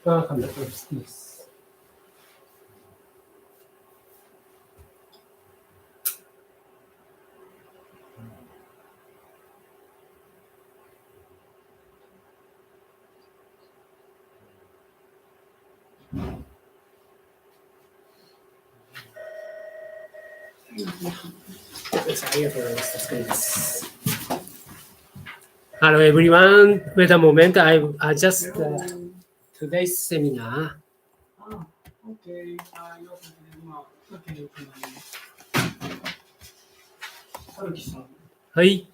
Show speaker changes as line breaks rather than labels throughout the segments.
ありがとうございます。助かります。Hello everyone. Wait a moment. I just today's seminar.
Okay. 春樹さん。
はい。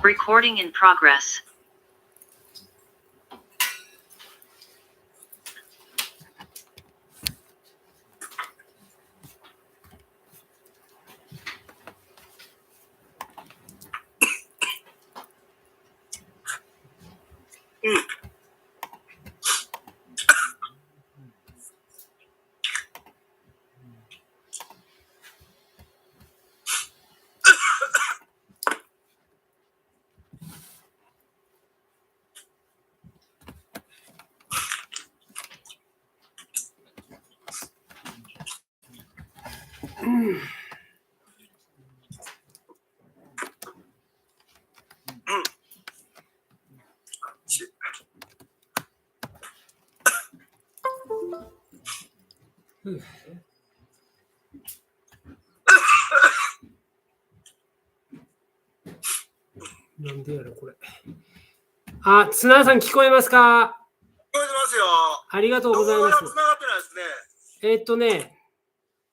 Recording in progress.
なんでやろこれ。あ、綱田さん聞こえますか？
聞こえてますよ。
ありがとうございます。
動画が繋がってないですね。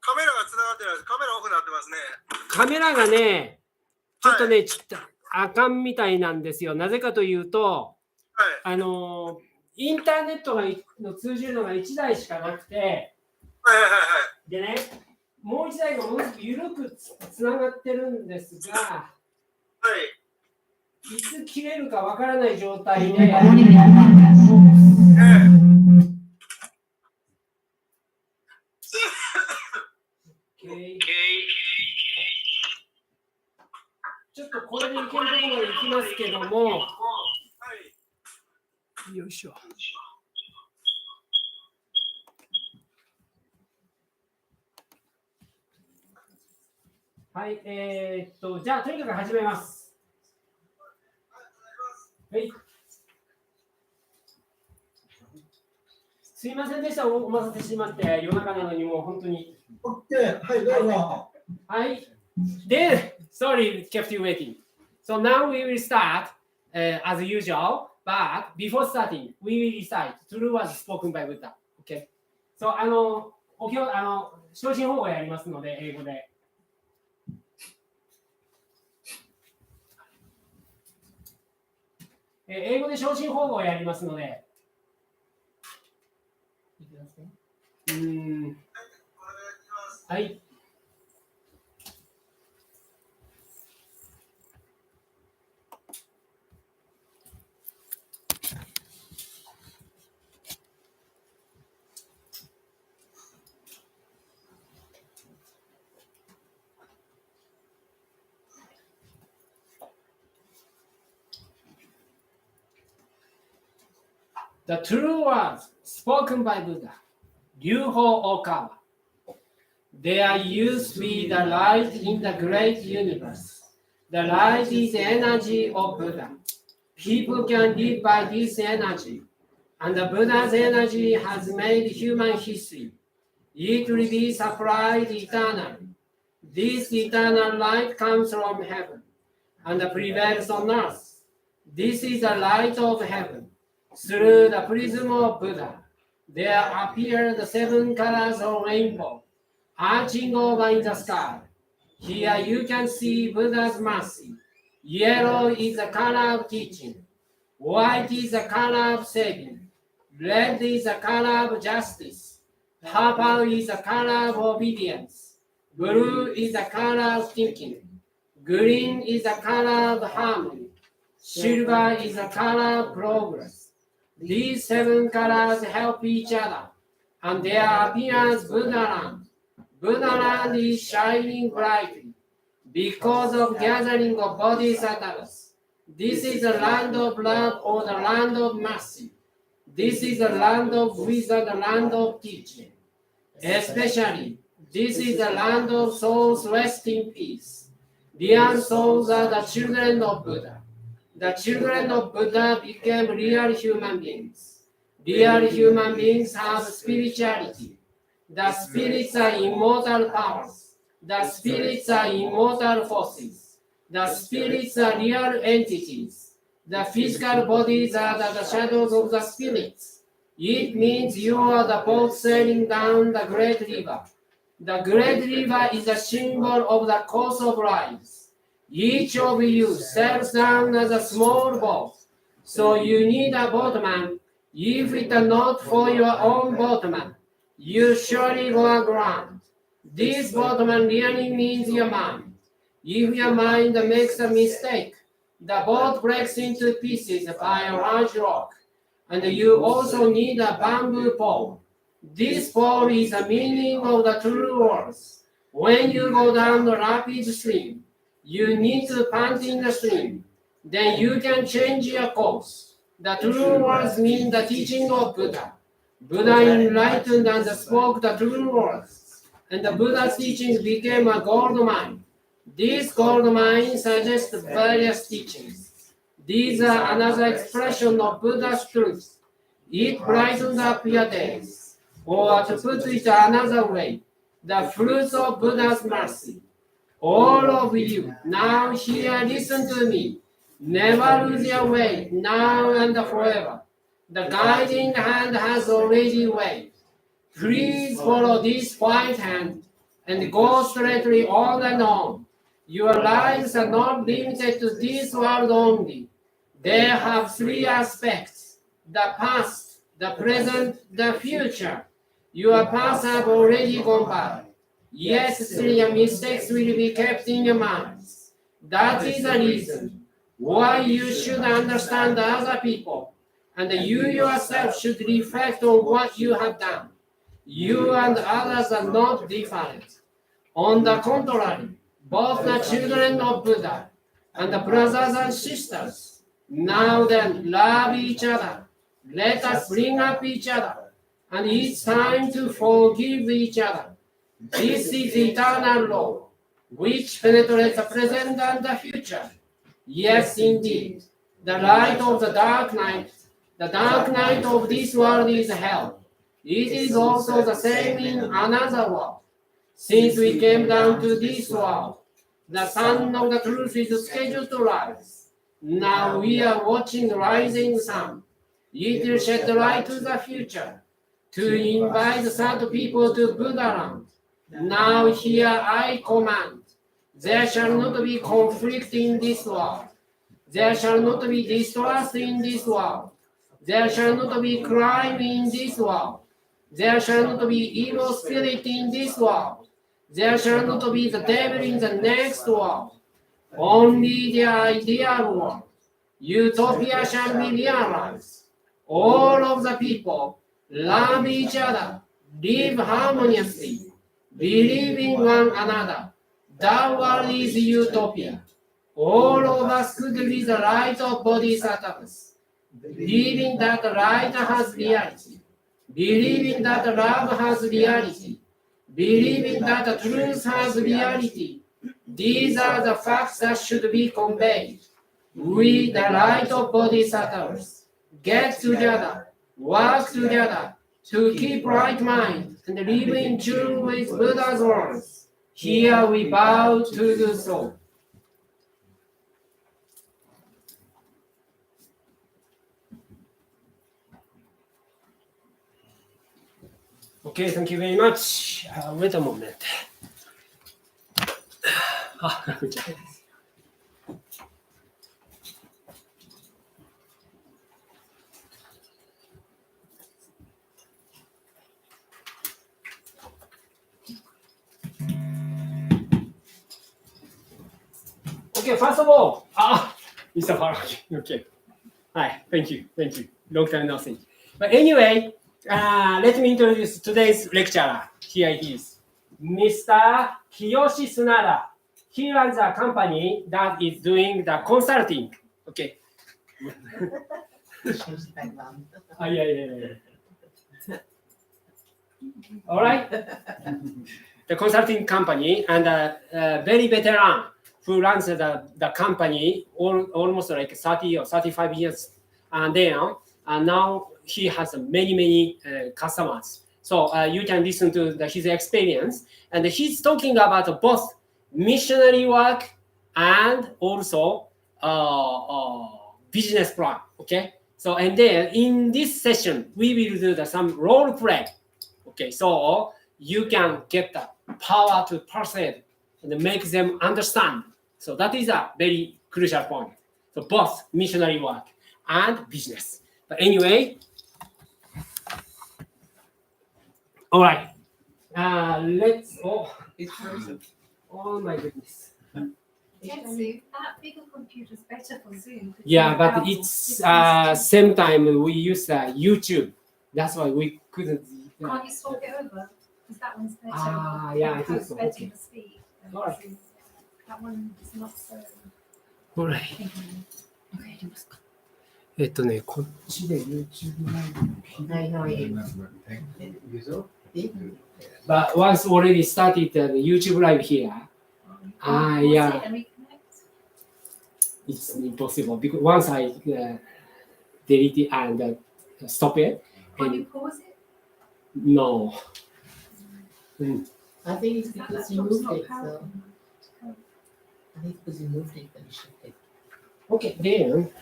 カメラが繋がってないです。カメラオフになってますね。
カメラがね、ちょっとね、ちょっとあかんみたいなんですよ。なぜかというと、
はい。
インターネットの通じるのが1台しかなくて、
はいはいはいはい。
でね、もう1台がものすごく緩くつながってるんですが、
はい。
いつ切れるかわからない状態で、ちょっとこれでいけるところまでいきますけども、
はい、
よいしょ。はい、じゃあとにかく始めます。はい。すいませんでした、お待たせしまって、夜中なのにもう本当に。
OK、はい、どうぞ。
はい。で、sorry, kept you waiting. So now we will start as usual, but before starting, we will recite true words spoken by Buddha. Okay? So, 昇進方法やりますので、英語で。英語で昇進方法をやりますので。はい。The true words spoken by Buddha, Ryuho Okawa. They are used to be the light in the great universe. The light is the energy of Buddha. People can live by this energy, and the Buddha's energy has made human history. It will be supplied eternally. This eternal light comes from heaven and prevails on earth. This is the light of heaven. Through the prism of Buddha, there appear the 7 colors of rainbow, arching over in the sky. Here you can see Buddha's mercy. Yellow is the color of teaching. White is the color of saving. Red is the color of justice. Purple is the color of obedience. Blue is the color of thinking. Green is the color of harmony. Silver is the color of progress. These 7 colors help each other, and there appears Buddhaland. Buddhaland is shining brightly because of gathering of bodhisattvas. This is the land of love or the land of mercy. This is the land of wisdom, the land of teaching. Especially, this is the land of souls rest in peace. Real souls are the children of Buddha. The children of Buddha became real human beings. Real human beings have spirituality. The spirits are immortal powers. The spirits are immortal forces. The spirits are real entities. The physical bodies are the shadows of the spirits. It means you are the boat sailing down the great river. The great river is a symbol of the course of lives. Each of you sails down as a small boat, so you need a boatman. If it is not for your own boatman, you surely go aground. This boatman really means your mind. If your mind makes a mistake, the boat breaks into pieces by a large rock, and you also need a bamboo pole. This pole is the meaning of the true words. When you go down the rapid stream, you need to pant in the stream. Then you can change your course. The true words mean the teaching of Buddha. Buddha enlightened and spoke the true words, and the Buddha's teachings became a gold mine. This gold mine suggests various teachings. These are another expression of Buddha's truth. It brightens up your days. Or to put it another way, the fruits of Buddha's mercy. All of you, now here, listen to me. Never lose your way, now and forever. The guiding hand has already waved. Please follow this white hand and go straightly on and on. Your lives are not limited to this world only. They have 3 aspects: the past, the present, the future. Your past have already gone by. Yes, still your mistakes will be kept in your minds. That is the reason why you should understand other people, and you yourself should reflect on what you have done. You and others are not different. On the contrary, both the children of Buddha and the brothers and sisters. Now then, love each other. Let us bring up each other. And it's time to forgive each other. This is eternal law, which penetrates the present and the future. Yes, indeed. The light of the dark night of this world is hell. It is also the same in another world. Since we came down to this world, the sun of the truth is scheduled to rise. Now we are watching the rising sun. It will shed light to the future, to invite sad people to Buddhaland. Now here I command, there shall not be conflict in this world. There shall not be distrust in this world. There shall not be crime in this world. There shall not be evil spirit in this world. There shall not be the devil in the next world. Only the ideal world. Utopia shall be realized. All of the people love each other, live harmoniously, believe in one another. That world is utopia. All of us could be the light of bodhisattvas, believing that light has reality, believing that love has reality, believing that truth has reality. These are the facts that should be conveyed. We, the light of bodhisattvas, get together, work together to keep right mind and live in tune with Buddha's words. Here we bow to do so. Okay, thank you very much. Wait a moment. Okay, first of all, Mr. Farage. Okay. Hi, thank you. Long time no see. But anyway, let me introduce today's lecturer. Here he is, Mr. Kiyoshi Sunada. He runs a company that is doing the consulting. Okay. Yeah. All right. The consulting company and very veteran who runs the company almost like 30 or 35 years now. And now he has many customers. So you can listen to his experience. And he's talking about both missionary work and also business plan. Okay. So and then in this session, we will do some role play. Okay. So you can get the power to persuade and make them understand. So that is a very crucial point. So both missionary work and business. But anyway, all right. Let's. Oh my goodness.
Yes, Zoom. That bigger computer's better for Zoom.
Yeah, but it's same time we use YouTube. That's why we couldn't.
Can't you swap it over? Because that one's better.
Yeah, I think so.
Better
Okay.
for speed.
All right.
That one is not so.
All right. こっちで YouTube ライブ。But once already started the YouTube live here, yeah, it's impossible because once I delete it and stop it.
Can you pause it?
No.
I think it's because you moved it, so. I think because you moved it and shifted.
Okay, then.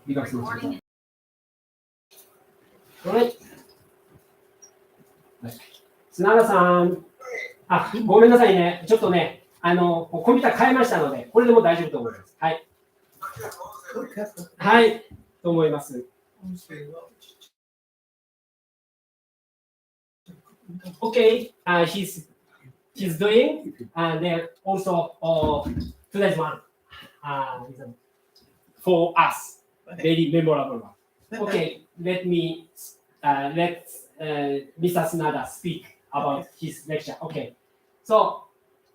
Recording.
Alright. 砂田さん。ごめんなさいね。ちょっとね、コンピューター変えましたので、これでも大丈夫と思います。はい。はい。と思います。Okay, he's doing, and then also today's one for us, very memorable one. Okay, let Mr. Sunada speak about his lecture. Okay, so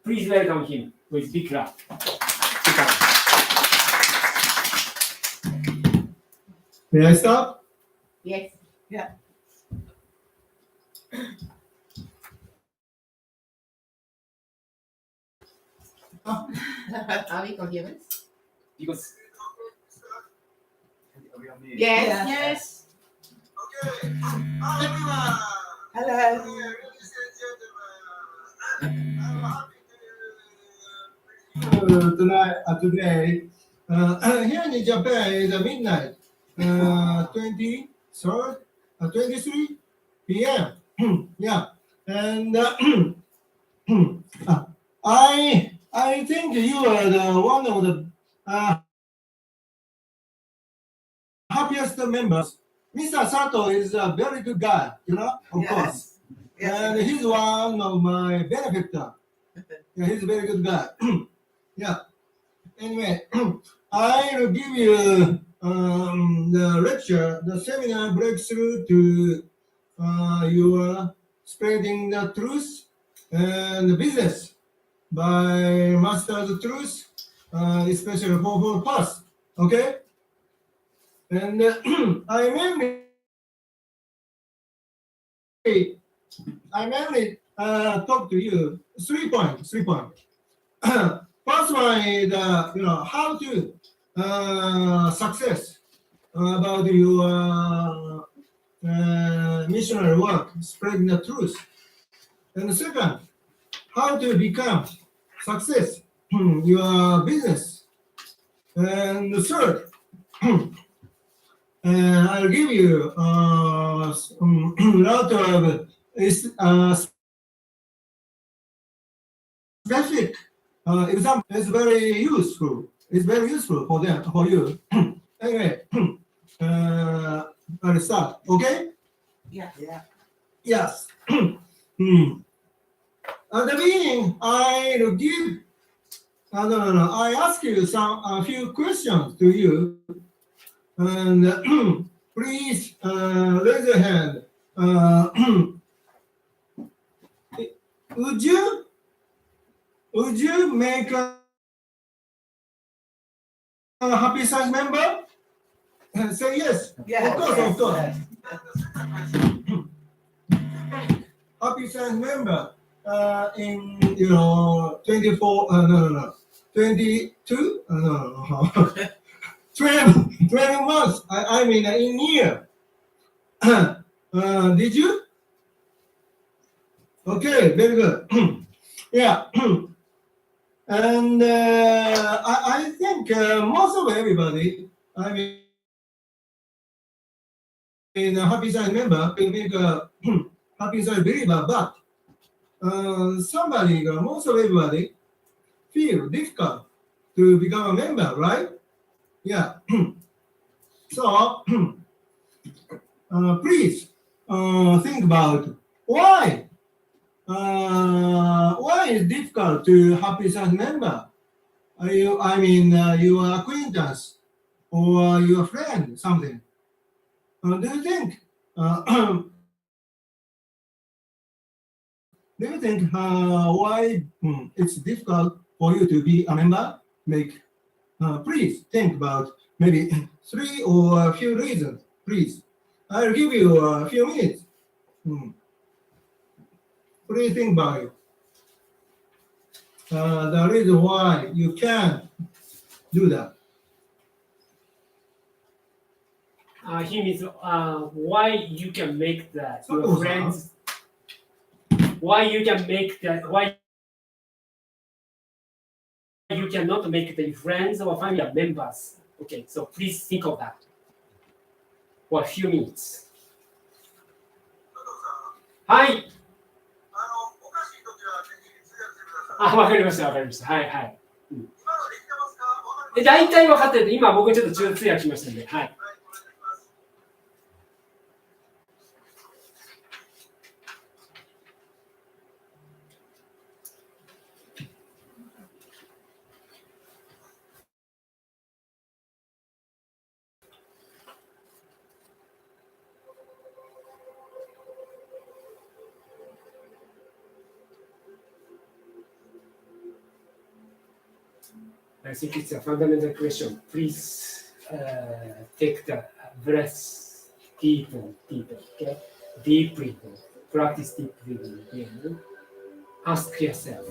please welcome him with big clap.
May I start?
Yes.
Yeah.
Are we coherent?
Because
Yes. Yes.
Okay. Hi everyone.
Hello.
Ladies and gentlemen. I'm happy
Today, here in Japan is midnight, 23 p.m. Yeah, and I think you are the one of the happiest members. Mr. Sato is a very good guy, of course. And he's one of my benefactors. Yeah, he's a very good guy. Yeah. Anyway, I will give you the lecture, the seminar breakthrough to your spreading the truth and the business by master the truth, especially for past. Okay. And I mainly talk to you 3 points. First one is how to success about your missionary work, spreading the truth. And the second, how to become success your business. And the third, I'll give you a lot of specific example. It's very useful. It's very useful for you. Anyway, I'll start. Okay?
Yeah.
Yes. at the beginning, I give. No. I ask you a few questions to you, and please raise your hand. Would you make a happy science member? Say yes.
Yes,
Of course,
yes,
of course.
yes.
Happy science member in 24 22 no 12 months. I mean in year. Did you? Okay, very good. Yeah. And I think most of everybody, I mean, a happy science member will make a happy science believer, but most of everybody feel difficult to become a member, right? Yeah. So please think about why it's difficult to happy science member. Your acquaintance or your friend, something. Do you think? Do you think why it's difficult for you to be a member? Please think about maybe 3 or a few reasons. Please, I'll give you a few minutes. Please think about it. The reason why you can't do that.
He means why you can make that your
Suppose,
friends. Why you can make that? Why you cannot make the friends or family members? Okay, so please think of that for a few minutes. はい。
おかしいときはぜひ通訳してください。
わかりました、わかりました。はいはい。
今のできてますか？わかりますか？
大体分かってるんで、今僕ちょっと通訳しましたんで、はい。
はい、お願いします。
I think it's a fundamental question. Please take the breath deeper, okay? Deeply, practice deep breathing again. Ask yourself,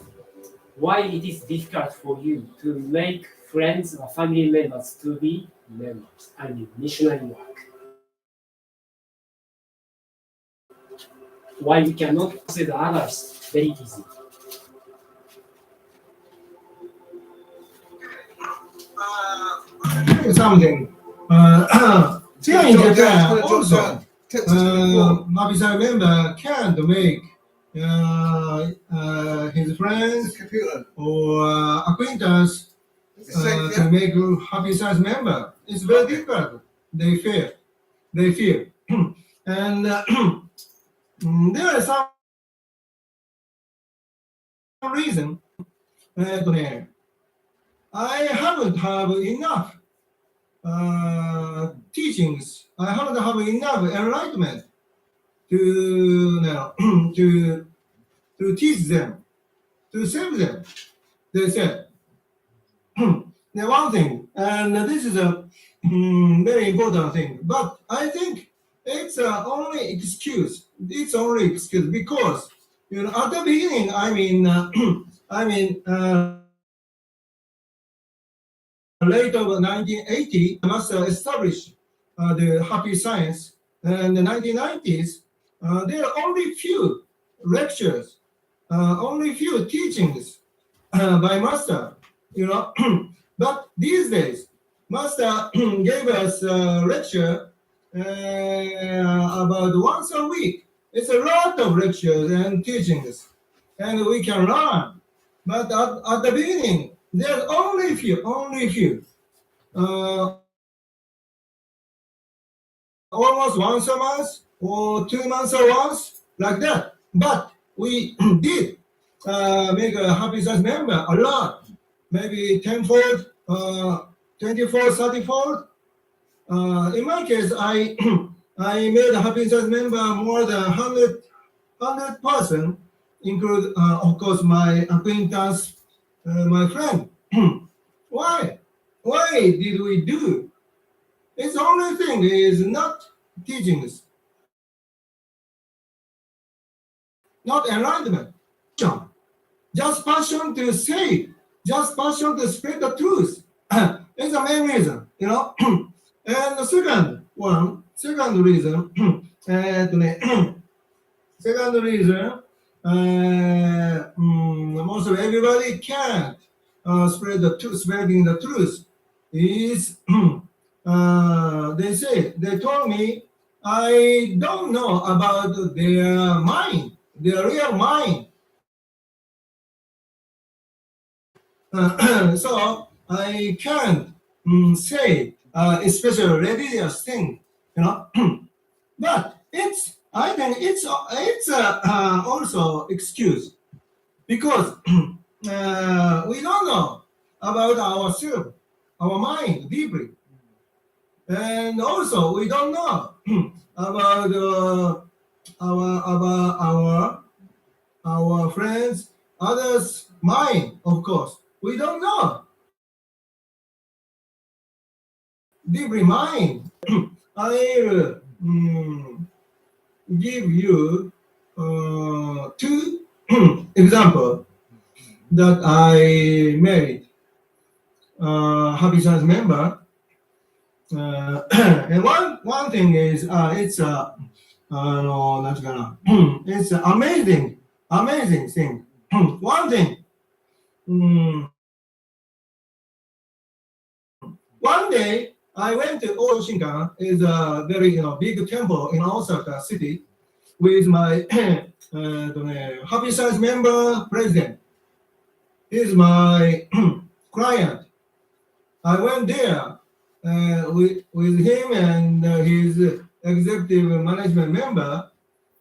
why it is difficult for you to make friends or family members to be members, I mean missionary work. Why we cannot consider others very easy.
Something. Here in Japan, also, happy science member can't make his friends or acquaintance to make happy science member. It's very difficult. They feel. And there are some reason. I haven't have enough teachings. I haven't have enough enlightenment to teach them, to save them. They said. The one thing, and this is a very important thing, but I think it's only excuse. It's only excuse because at the beginning, late of 1980, Master established the happy science, and in the 1990s, there are only few lectures, only few teachings by Master, But these days, Master gave us a lecture about once a week. It's a lot of lectures and teachings, and we can learn. But at the beginning, there's only few. Almost once a month or 2 months or once, like that. But we did make a happy science member a lot, maybe 10-fold, 20-fold, 30-fold. In my case, I I made a happy science member more than 100 person, include of course my acquaintance, my friend. Why? Why did we do? Its only thing is not teachings, not enlightenment. Just passion to say, just passion to spread the truth. It's the main reason, you know. And the second reason, second reason, most of everybody can't spreading the truth is they told me I don't know about their mind, their real mind. So I can't say especially religious thing, you know. But I think it's also excuse because we don't know about ourselves, our mind deeply, and also we don't know about our friends, others' mind. Of course, we don't know deeply mind. I give you two examples that I made happy science member. And one thing is it's no, not gonna. It's amazing thing. One thing. One day I went to Oshinkan, is a very big temple in Osaka city, with my happy science member president. He's my client. I went there with him and his executive management member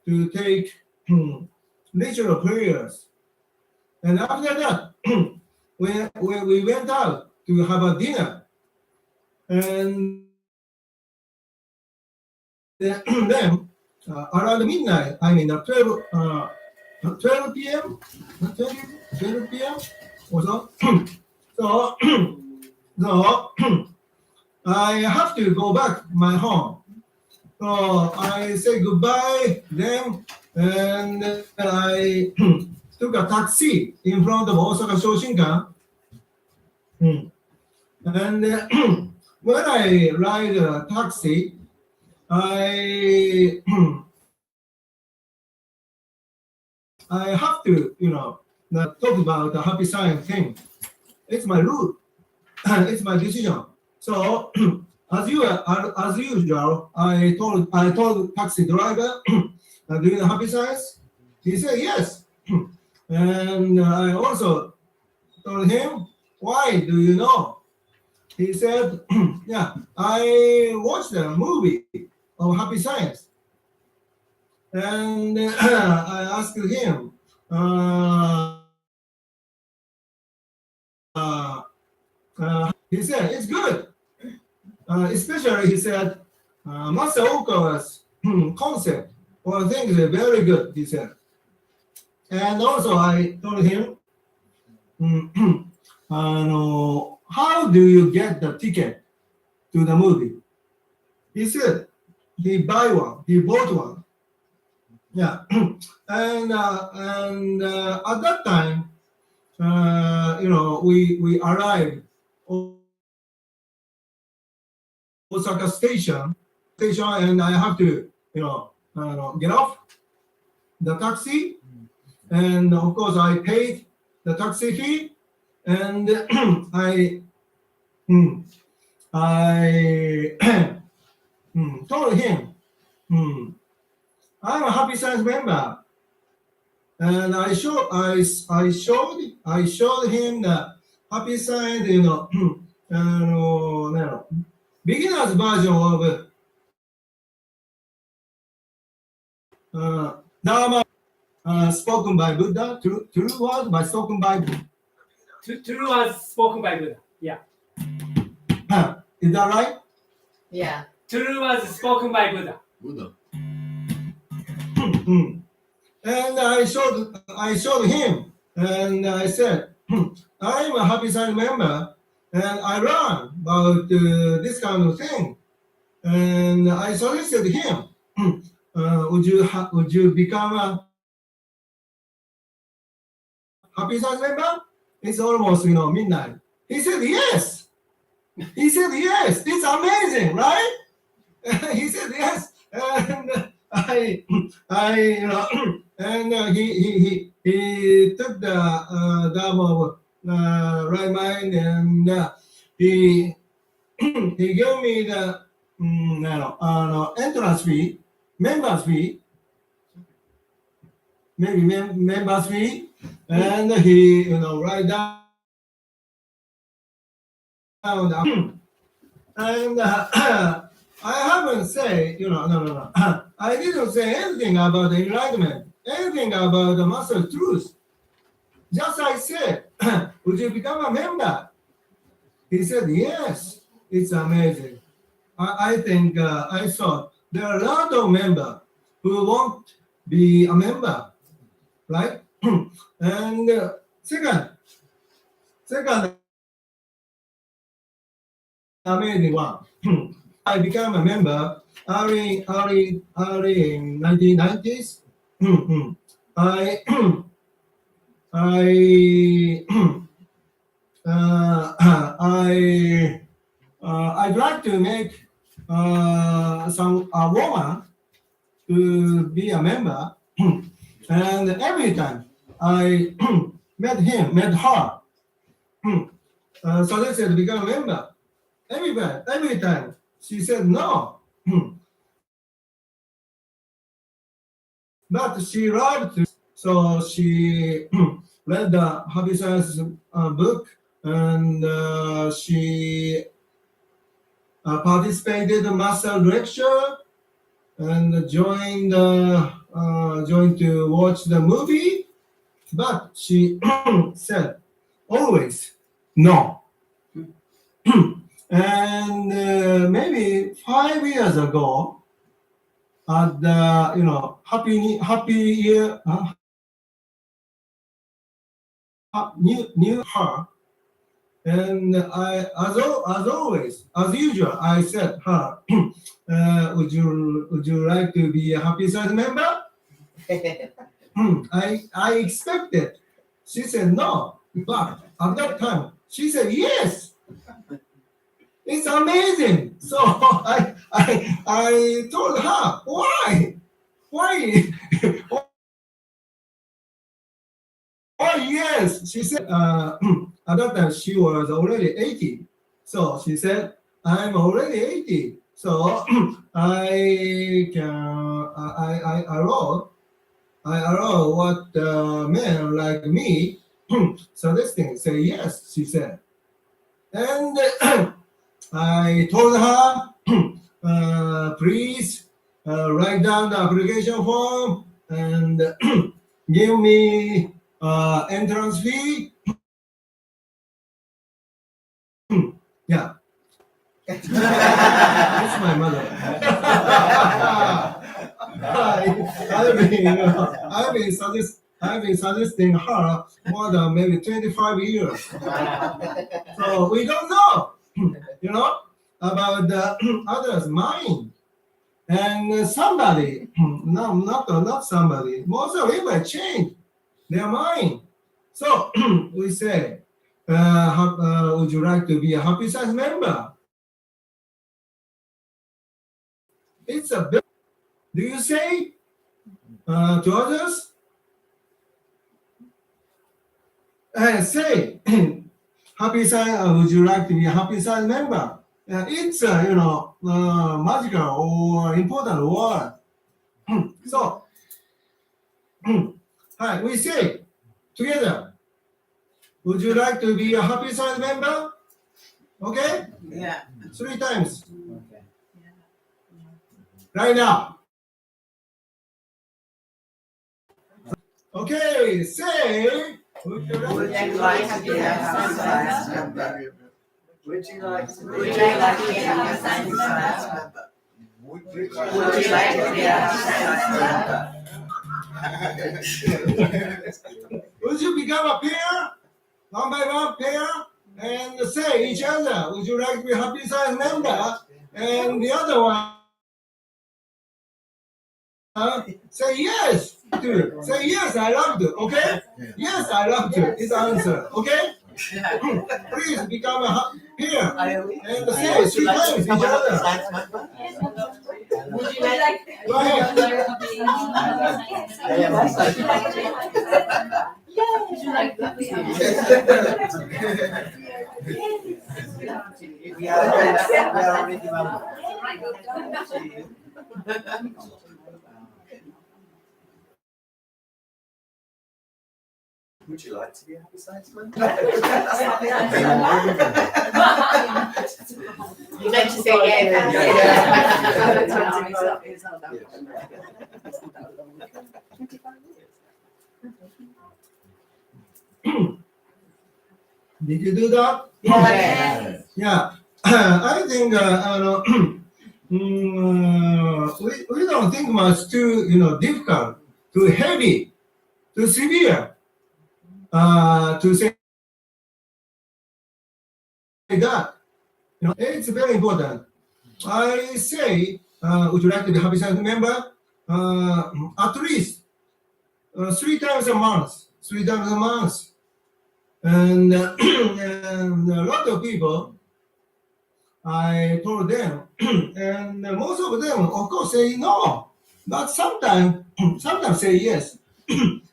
to take ritual prayers. And after that, we went out to have a dinner. And then around midnight, I mean 12 p.m., 12 p.m. or so. So, so I have to go back my home. So I say goodbye then, and I took a taxi in front of Osaka Shoshinkan. And when I ride a taxi, I have to, talk about the happy science thing. It's my rule. It's my decision. So as usual, I told taxi driver, do you know happy science? He said yes. And I also told him, why do you know? He said, yeah, I watched a movie of happy science. And I asked him, he said, it's good. Especially, he said, Master Okawa's concept or things are very good, he said. And also, I told him, how do you get the ticket to the movie? He said, he bought one. Yeah. And at that time, we arrived Osaka station, and I have to, get off the taxi, and of course I paid the taxi fee, and I told him, I'm a happy science member, and I showed him the happy science, beginner's version of Dharma. spoken by Buddha, true word by spoken by
True was spoken by Buddha. Yeah.
Is that right?
Yeah.
True was spoken by Buddha.
And I showed him, and I said, I'm a happy side member, and I learned about this kind of thing. And I suggested him, would you become a happy side member? It's almost midnight. He said yes. He said yes. It's amazing, right? He said yes, and and he took the dam of right mind, and he gave me the entrance fee, members fee, maybe members fee, and he write down and I haven't said, no. I didn't say anything about the enlightenment, anything about the master truth. Just I said, would you become a member? He said, yes. It's amazing. I think I thought there are a lot of members who won't be a member, right? And second amazing one. I became a member early in 1990s. I'd like to make a woman to be a member, and every time I met her, suggested to become a member. Every time she said no. But she loved to, so she read the Happy Science book, and she participated in master lecture and joined to watch the movie. But she said always no. And maybe 5 years ago, at the happy year new her, and I as usual I said her, would you like to be a happy side member? I expected she said no, but at that time she said yes. It's amazing. So I told her why. Oh yes, she said. At that time she was already 80. So she said, I'm already 80. So I allow what men like me suggesting. Say yes, she said. And I told her, please write down the application form and give me entrance fee. Yeah. It's my mother. I've been suggesting her more than maybe 25 years. So we don't know, about the others' mind. And somebody, not somebody, most of them might change their mind. So we say, would you like to be a happy science member? It's a big. Do you say to others? Say, happy science. Would you like to be a happy science member? It's magical or important word. So, hi, we say together. Would you like to be a happy science member? Okay?
Yeah.
3 times.
Okay.
Right now. Okay, say, would you
Would
like
you like to be a happy science member?
Would you like to
Would you like to be a happy science member? Would you like to be a happy science member?
Would you become a pair, one by one pair, and say each other, would you like to be a happy science member? And the other one, say yes to. Say yes, I love to. Okay? Yes, I love to. Is the answer. Okay? Please become a pair and say three times each other.
Would you like
Go ahead.
Would you like to be
We are already members. Would you like to be a happy science member?
You meant to say yes.
Did you do that?
Yes.
Yeah. I think we don't think much too difficult, too heavy, too severe to say that. It's very important. I say, would you like to be a happy science member? At least 3 times a month. 3 times a month. And, and a lot of people, I told them, and most of them, of course, say no. But sometimes say yes.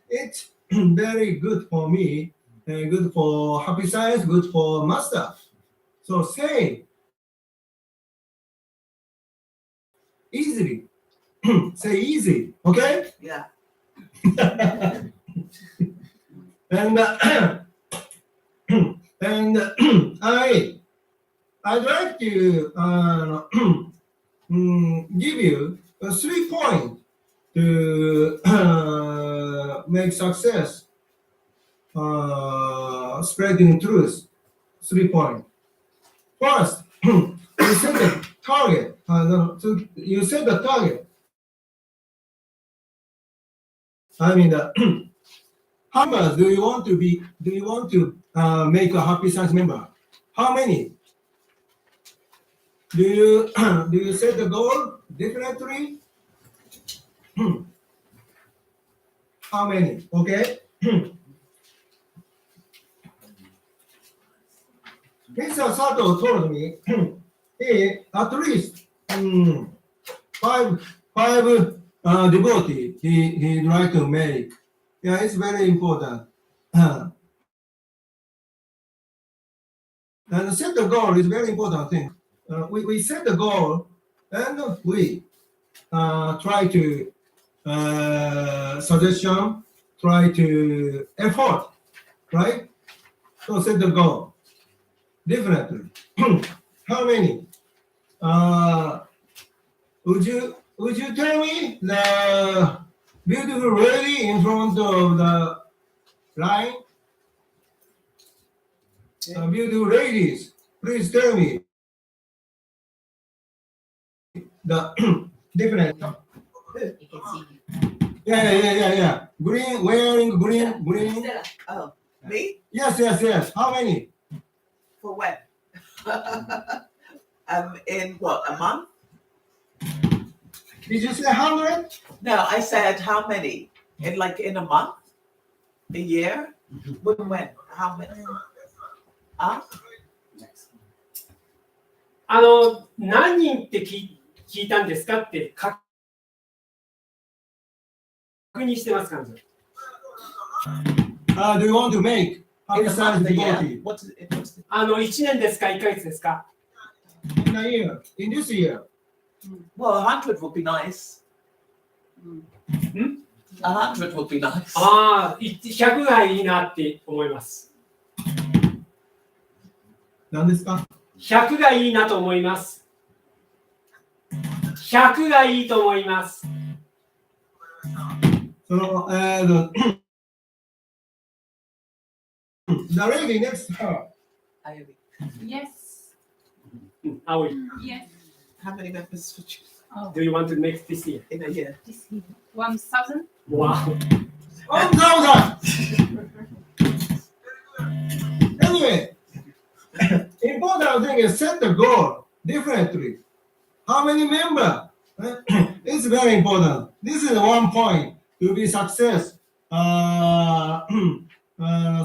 It's very good for me, good for happy science, good for master. So say easily. Say easy, okay?
Yeah.
And I'd like to give you 3 points to make success spreading truth. 3 points. First, you set the target. You set the target. I mean, how much do you want to be? Do you want to make a happy science member? How many? Do you set the goal differently? How many? Okay. Mr. Sato told me at least 5 devotees he'd like to make. Yeah, it's very important. And set the goal is very important thing. We set the goal and we try to suggestion, try to effort, right? So set the goal differently. How many? Would you tell me the beautiful lady in front of the line? Beautiful ladies, please tell me the different.
You can see.
Yeah. Green, wearing green.
Oh, me?
Yes. How many?
For when? In what, a month?
Did you say 100?
No, I said how many? In a month? A year? When? How many? Huh?
何人って聞いたんですかって確認してますか？
Do you want to make happy
In a
science
month, a year?
devotee?
What's it?
1年ですか1ヶ月ですか？
In a year, in this year.
Well, 100 would be nice. 100 would be nice.
ああ、100がいいなって思います。
何ですか？
100がいいなと思います。100がいいと思います。
その the lady next to her.
Yes.
Are we?
Yes.
How many members would you
Oh,
Do you want to make this year?
in a year?
this here. 1,000.
Wow.
1,000! Anyway, important thing is set the goal differently. How many members? It's very important. This is one point to be success.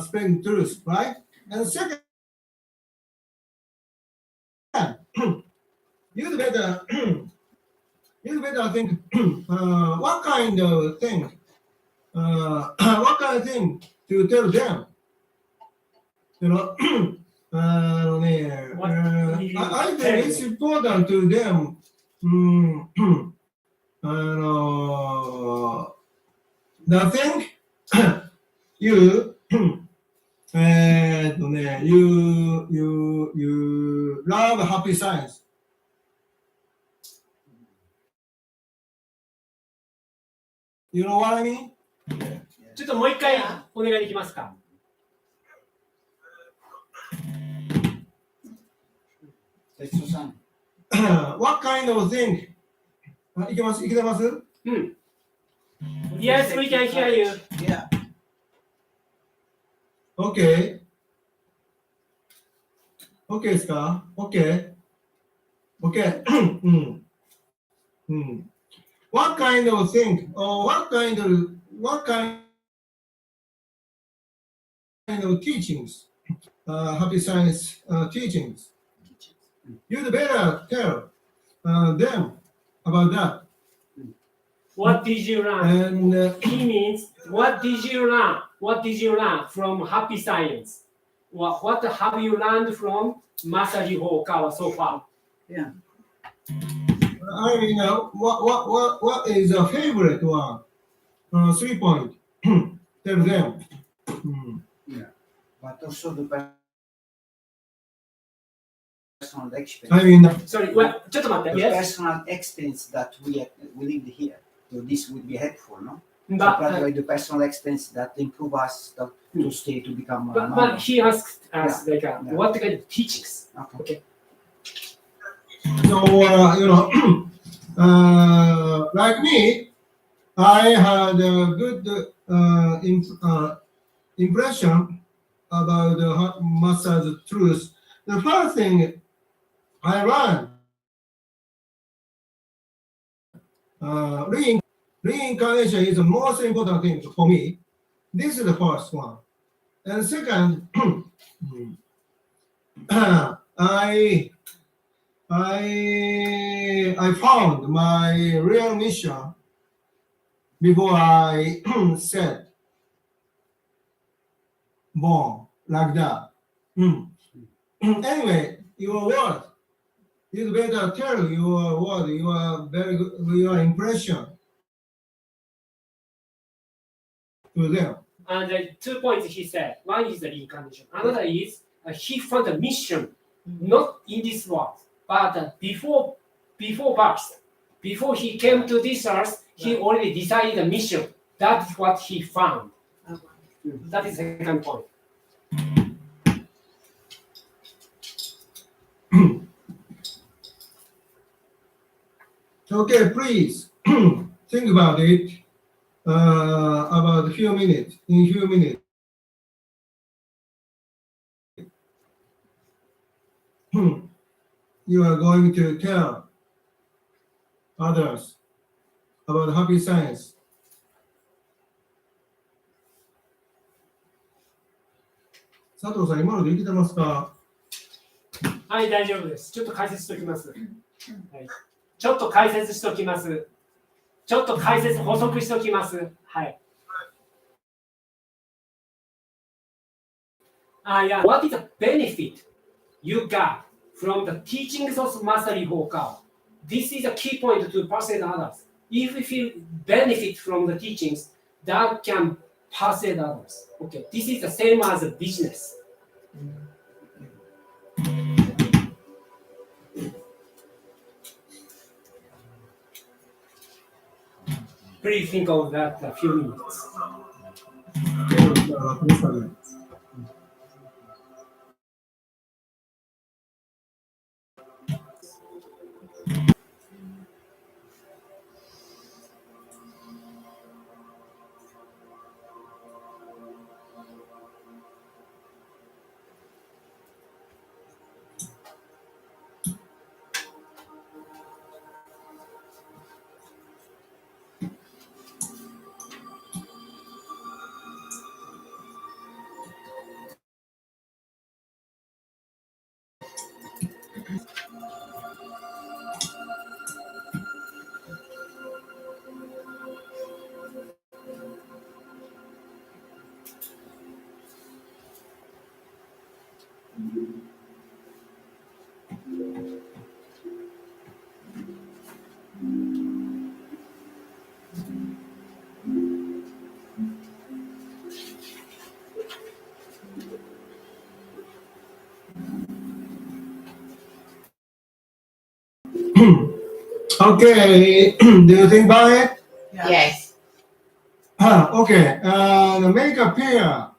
Spreading truth, right? And second, you'd better think what kind of thing to tell them. You know, I think it's important to them. The thing you you love happy science. You know what I mean?
ちょっともう一回お願いできますか。
What kind of thing? いけます？いけてます？
うん。Yes, we can hear you.
Yeah.
Okay. OK ですか？ OK。OK。What kind of thing? Or what kind of teachings? Happy science teachings. You'd better tell them about that.
What did you learn?
And
He means, what did you learn? What did you learn from happy science? What have you learned from Masaji Hokawa so far?
Yeah.
I mean, what is a favorite one? 3 point. Tell them.
But also the personal experience.
I mean,
Sorry, well, ちょっと待って。
The
Yes.
personal experience that we lived here. So this would be helpful, no? So
But,
probably the personal experience that improve us to stay to become
but he asked us
Yeah.
what kind of teachings?
Okay.
so like me, I had a good impression about the master's truth. The first thing I learned, reincarnation is the most important thing for me. This is the first one. And second, I found my real mission before I said born like that. Anyway, your word. You better tell your word, your impression to them.
And 2 points he said. One is the reincarnation. Another is he found a mission, not in this world, but before birth. Before he came to this earth, he already decided a mission. That's what he found. That is the second point.
Okay, please think about it about a few minutes. In a few minutes. You are going to tell others about happy science. 佐藤さん、今のでいけてますか？
はい、大丈夫です。ちょっと解説しておきます。はい、ちょっと解説しておきます。補足しておきます。はい。Yeah. What is the benefit you got from the teachings of Master Hokawa? This is a key point to persuade others. If we feel benefit from the teachings, that can persuade others. Okay, this is the same as a business. Please think of that a few minutes.
Okay, do you think about it?
Yes.
Okay, make a pair.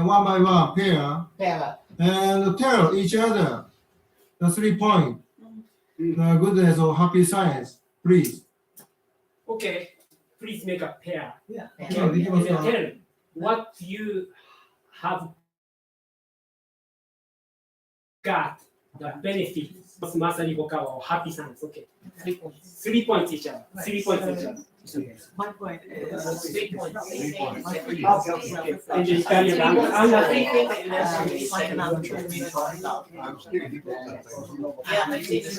One by one pair,
Pair.
and tell each other the 3 points. The goodness of happy science, please.
Okay, please make a pair.
Yeah.
Okay,
Yeah,
and then tell what you have got the benefit of Masari Gokawa or happy science. Okay,
3 points.
3 points each other. 3 points each other.
My point is
3 points.
And the Italian Anna,
It's like another 2 minutes. Yeah, I see the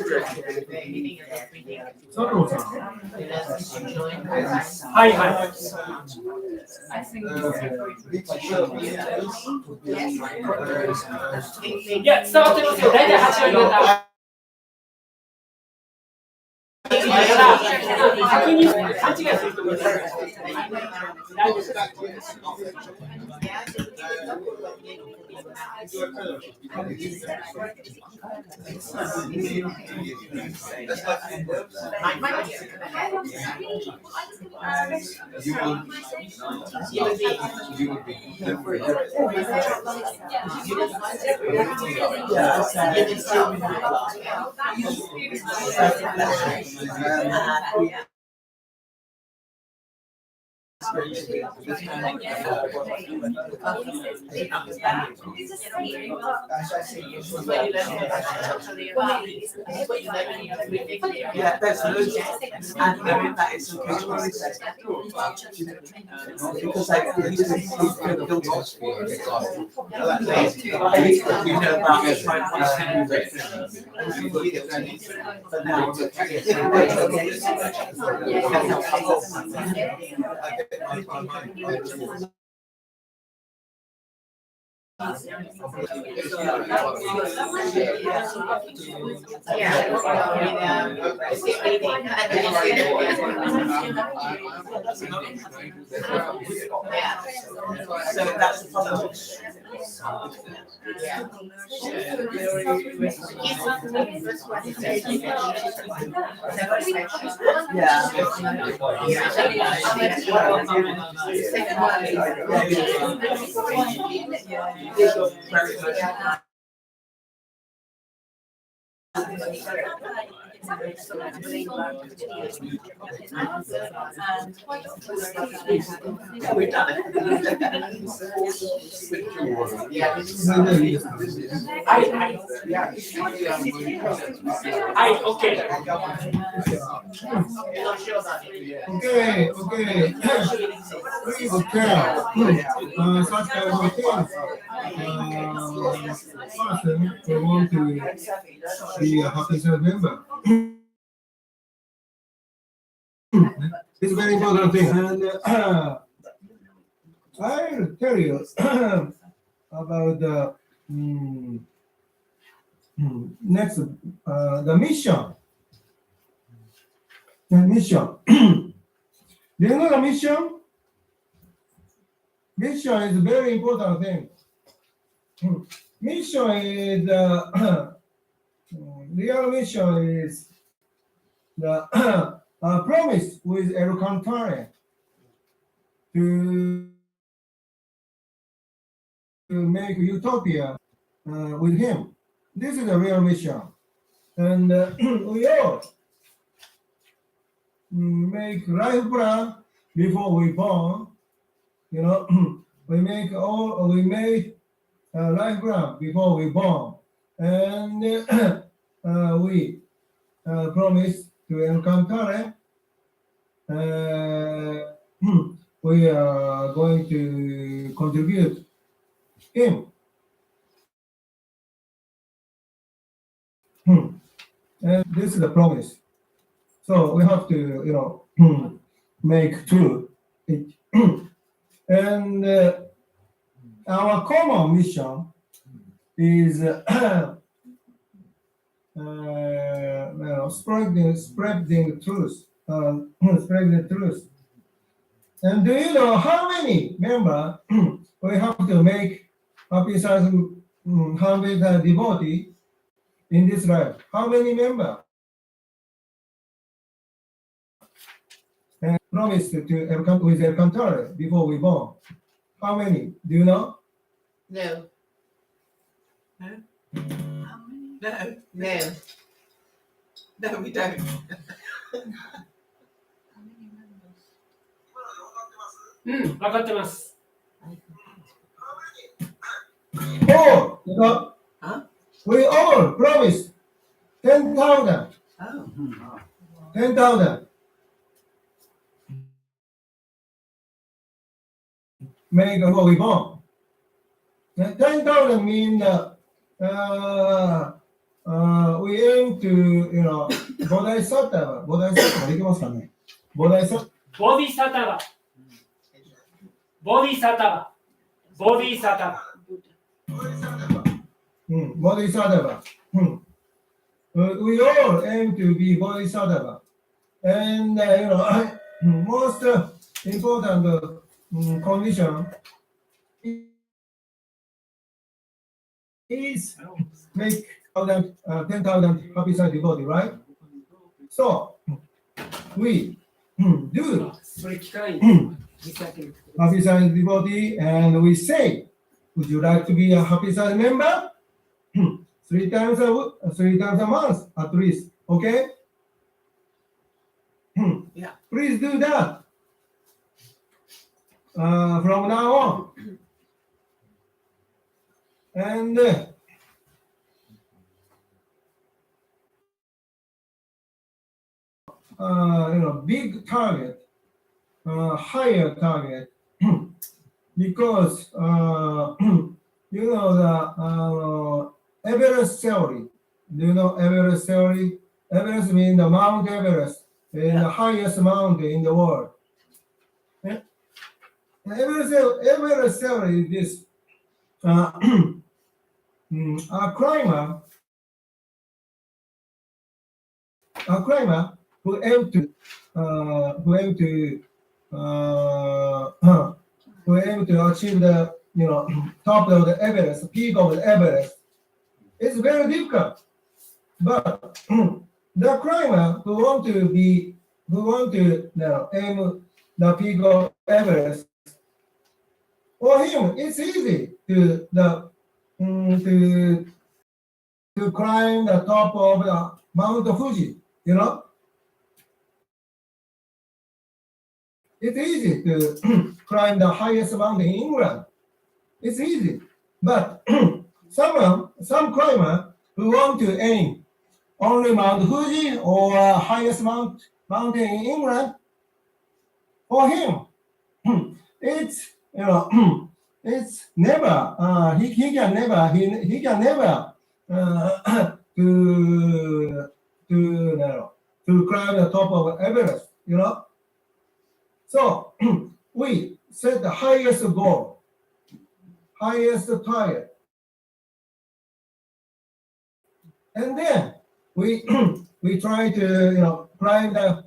meeting is everything.
佐藤さん。
はいはい。
I think it's
いや、伝わってますよ。大体8割方。だから逆に勘違いすると思います。大丈夫です。
Yeah, that's loads. And knowing that it's okay because like you feel guilty. You know about trying to but now so that's the problem. We've done it.
Okay.
Okay, please tell such kind of things. Person who want to be a happy self member. It's a very important thing. And I'll tell you about the next, the mission. The mission. Do you know the mission? Mission is a very important thing. Mission is real mission is the promise with El Cantare to make utopia with him. This is a real mission, and we all make life plan before we born. You know, we made life plan before we born, and we promise to encounter. We are going to contribute him. And this is the promise. So we have to, make true it. And our common mission is spreading truth. Spreading the truth. And do you know how many members we have to make happy science 100 devotee in this life? How many members? And promised to with El Cantare before we born. How many? Do you know?
No,
No. No. No, we don't.
うん、分かってます。
All, you know?
Huh?
We all promised 10,000.
Oh.
10,000. Make before we born. 10,000 mean we aim to, you know, 菩提サッターできますかね？菩提サッター。
ボディサタバ。ボディサタバ。ボディサタバ。
Bodhisattva. We all aim to be Bodhisattva. And, you know, most important condition is make 10,000 happy side devotee, right? So, we do
それ聞かないんですよ。
happy side devotee and we say, would you like to be a happy side member? 3 times a month at least, okay?
Yeah.
Please do that from now on. And you know, big target, higher target, because you know the Everest theory. Do you know Everest theory? Everest means the Mount Everest is the highest mountain in the world. The Everest theory is this: a climber who aim to achieve the, you know, top of the Everest, peak of the Everest. It's very difficult, but the climber who want to you know, aim the peak of Everest, for him it's easy to climb the top of the Mount Fuji, you know. It's easy to climb the highest mountain in England. It's easy, but some climber who want to aim only Mount Fuji or highest mountain in England, for him, it's, you know, it's never he can never to climb the top of Everest, you know. So we set the highest goal, highest target, and then we we try to, you know, climb the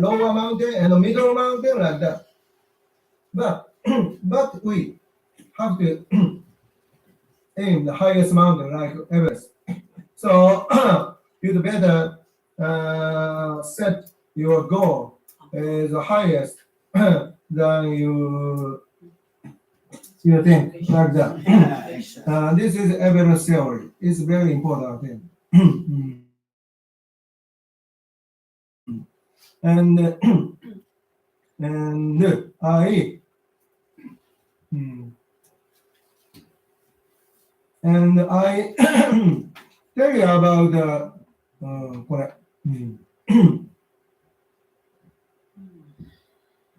lower mountain and the middle mountain like that. But we have to aim the highest mountain like Everest. So you'd better set your goal as the highest than you think like that. This is Everest theory. It's very important thing. And I tell you about the これ。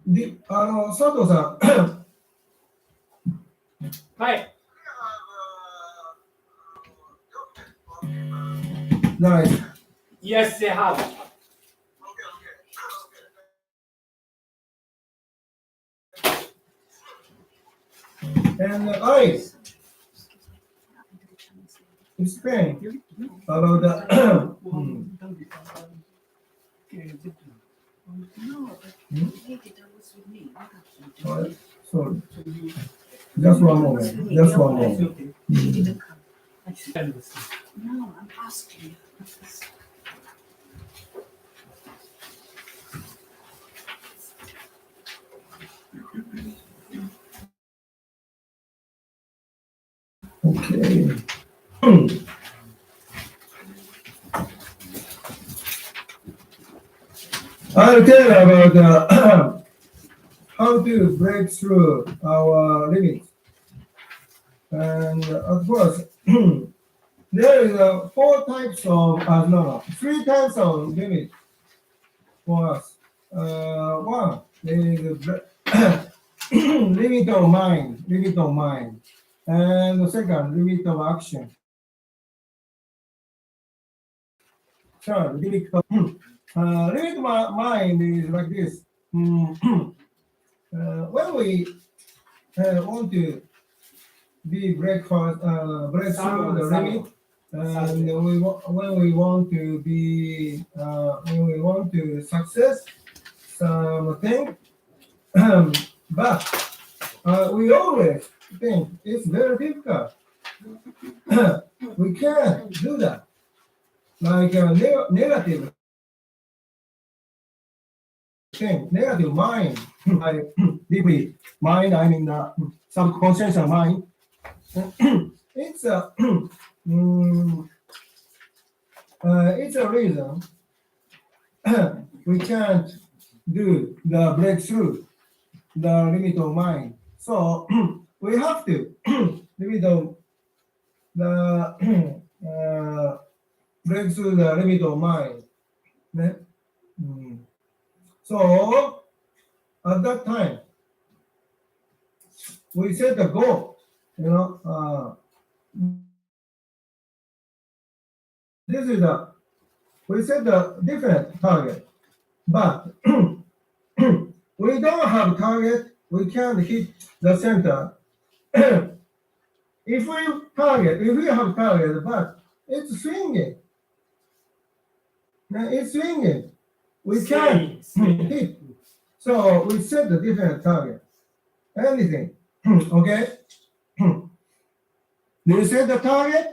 で、佐藤さん。
はい。
Nice.
Yes, they have.
And I explain about the sorry. Just one moment. Just one moment.
No, I'm
ask you.
Okay. I'll tell about how to break through our limits. And of course, there is three types of limits for us. One is limit of mind, and the second, limit of action. Third, limit of mind is like this. When we want to break through the limit, and when we want to success something, but we always think it's very difficult. We can't do that. Like a negative thing, negative mind. I deeply mind. I mean subconscious mind. It's a it's a reason we can't do the breakthrough, the limit of mind. So we have to limit of the break through the limit of mind. So at that time, we set a goal. This is we set a different target, but we don't have target. We can't hit the center. If we have target, but it's swinging. It's swinging. We can't hit. So we set a different target. Anything. Okay? Do you set the target?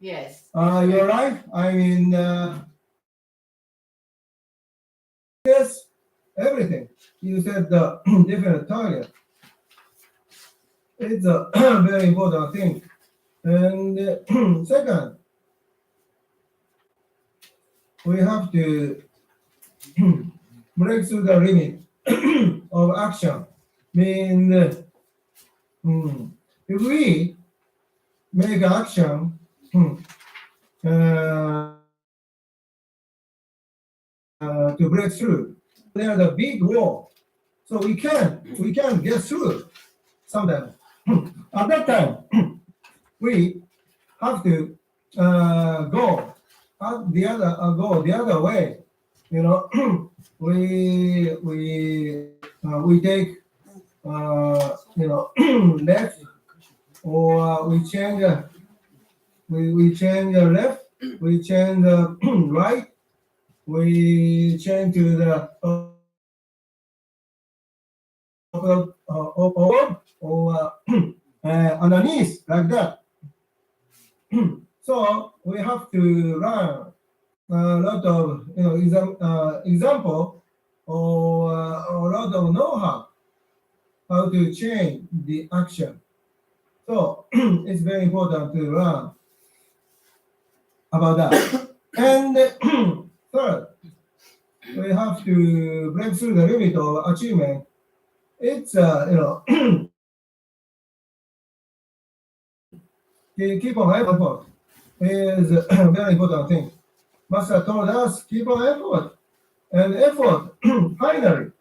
Yes.
Your life? I mean, yes, everything. You set the different target. It's a very important thing. And second, we have to break through the limit of action. Mean, if we make action to break through, there's a big wall, so we can't get through. Sometimes at that time we have to go the other way. We take left, or we change left, we change right, we change to the over or underneath, like that. So we have to learn a lot of example, or a lot of know-how to change the action. So it's very important to learn about that. And third, we have to break through the limit of achievement. It's keep on effort is a very important thing. Master told us keep on effort, and effort finally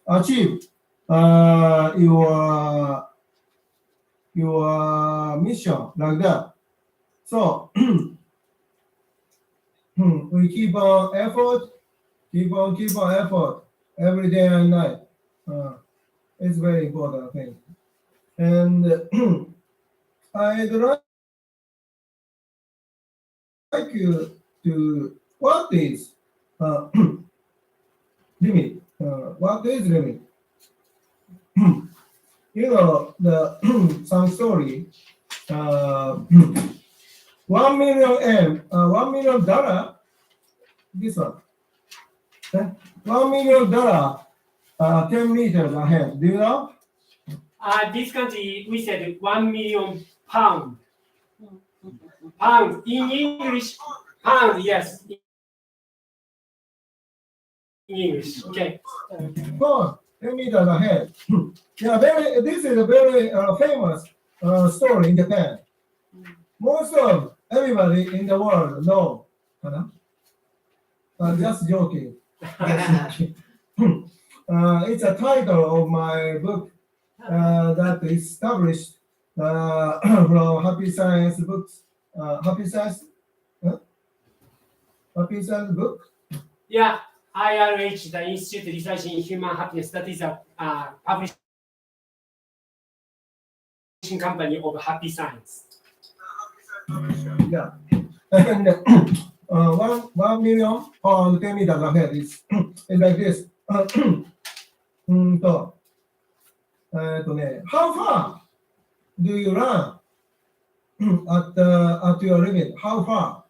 achieve your mission, like that. So we keep on effort every day and night. It's very important thing. And I'd like you to, what is limit? What is limit? The some story. 1 million M, $1 million. This one. $1 million, 10 meters ahead. Do you know?
This country, we said 1 million pound. Pound. In English, pound, yes. In English, okay.
Gone 10 meters ahead. Yeah, this is a very famous story in Japan. Most of everybody in the world know. Just joking. It's a title of my book that is published from Happy Science Books. Happy Science book.
Yeah, IRH, the Institute Research in Human Happiness, that is a publishing company of Happy Science.
Yeah. And 1 million pound 10 meters ahead is like this. How far do you run at your limit? How far?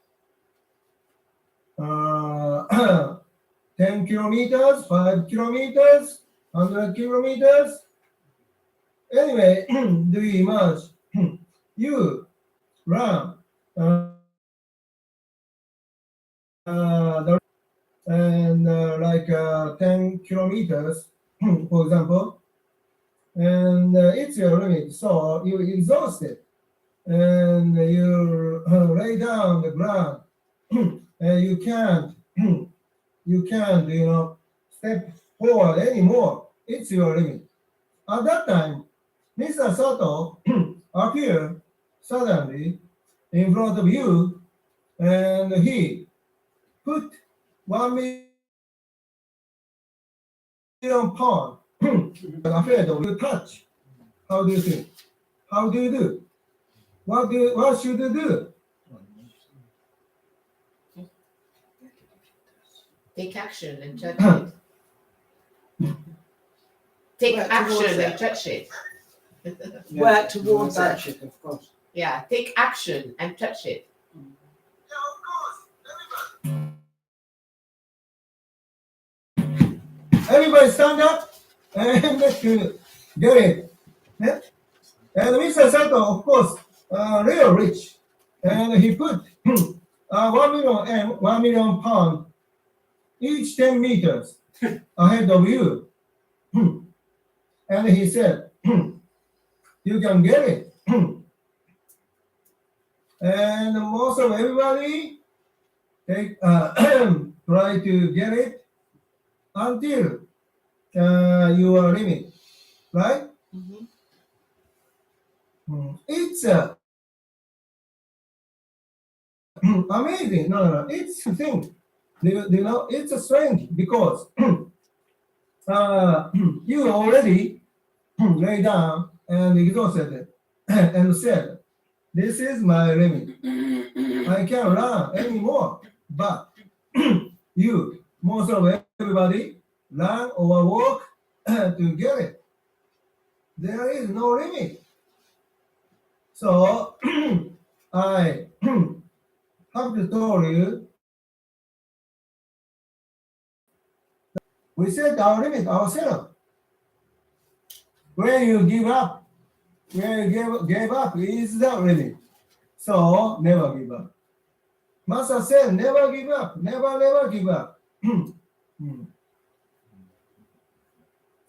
10 kilometers, 5 kilometers, 100 kilometers. Anyway, do you emerge? You run like 10 kilometers, for example, and it's your limit. So you're exhausted, and you lay down on the ground, and you can't, step forward anymore. It's your limit. At that time, Mr. Sato appeared suddenly in front of you, and he put 1 million pound afraid of you touch. How do you think? How do you do? What should you do?
Take action and touch it. Take
Work
action
towards
and
it.
touch it.
Work towards that.
Touch it, of course.
Yeah, take action and touch it.
Everybody stand up and let's get it. Yeah? And Mr. Sato, of course, real rich, and he put 1 million and 1 million pound each 10 meters ahead of you. And he said, you can get it. And most of everybody try to get it until your limit, right? It's amazing. No, it's a thing. You know, it's strange because you already lay down and exhausted and said, this is my limit. I can't run anymore. But you, most of everybody, run or walk to get it. There is no limit. So I have to tell you, we set our limit ourselves. When you give up, when you gave up is the limit. So never give up. Master said, never give up, never give up.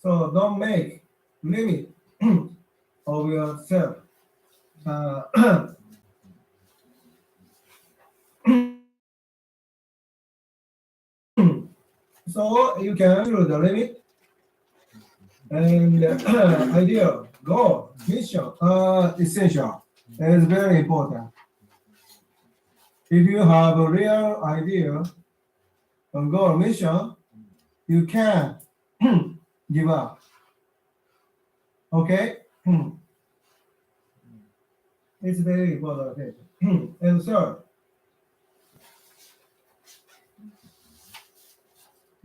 So don't make limit of yourself. So you can feel the limit and idea, goal, mission are essential. It's very important. If you have a real idea and goal, mission, you can't give up. Okay? It's very important. And third,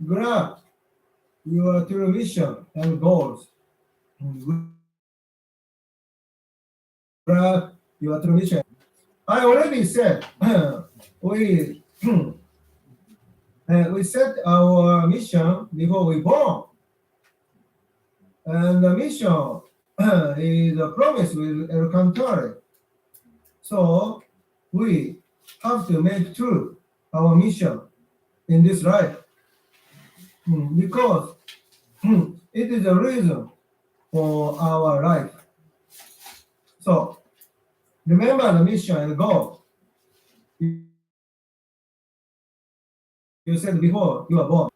grab your true mission and goals. Grab your true mission. I already said we we set our mission before we born, and the mission is a promise with Alcantara. So we have to make true our mission in this life, because it is a reason for our life. So remember the mission and goal. You said before you were born.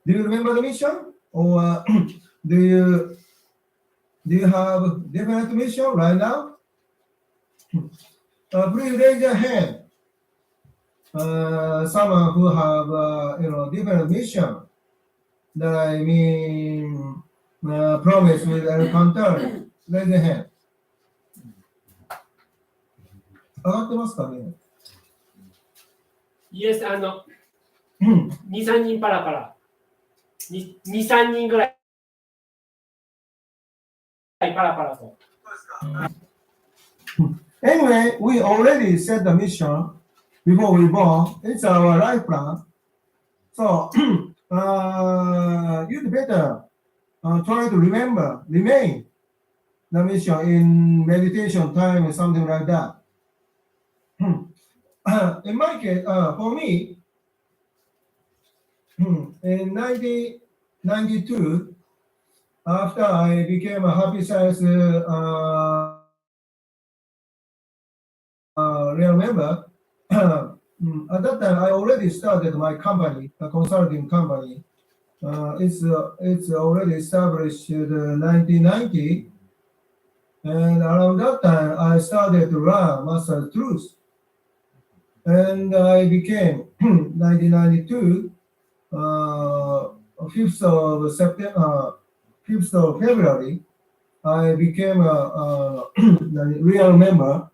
Do you remember the mission, or do you have different mission right now? Please raise your hand. Someone who have different mission. That I mean, promise with Alcantara. Raise your hand. 上がってますかね。
Yes, 2、3人パラパラ。2、3人ぐらいパラパラと。
Anyway, we already set the mission before we born. It's our life plan. So you'd better try to remain the mission in meditation time or something like that. In my case, for me, in 1992, after I became a happy science real member, at that time I already started my company, a consulting company. It's already established in 1990, and around that time I started to learn Master Truth, and I became 1992 5th of September, 5th of February. I became a real member,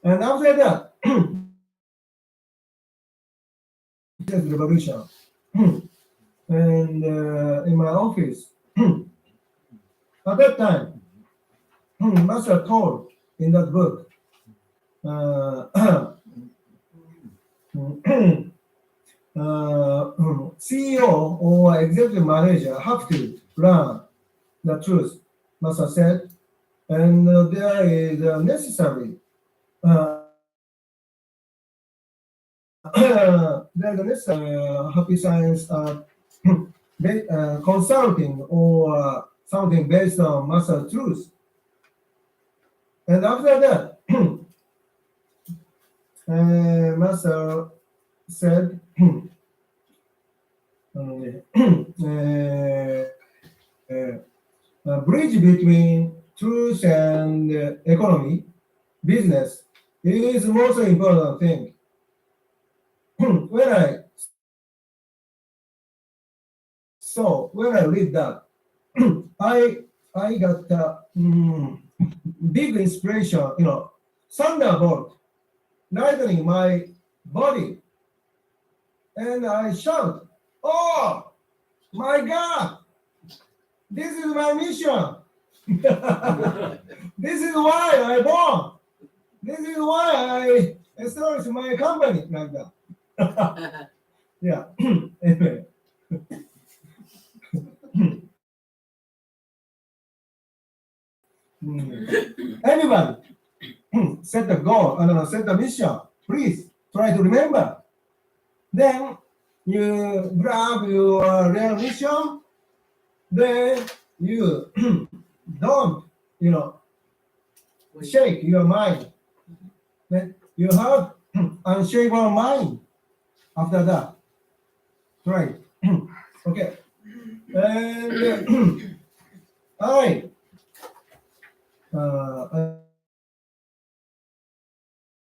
and after that, revolution. And in my office, at that time, Master told in that book, CEO or executive manager have to learn the truth, Master said, and there is necessary. There's a necessary happy science consulting or something based on Master truth. And after that, Master said, a bridge between truth and economy, business, is the most important thing. When I read that, I got big inspiration, thunderbolt, lightning my body, and I shout, "Oh my God! This is my mission. This is why I born. This is why I established my company," like that. Yeah. Anyway. Anybody set the goal, set the mission, please try to remember. Then you grab your real mission, then you don't, shake your mind. Then you have unshakable mind after that. Right. Okay. And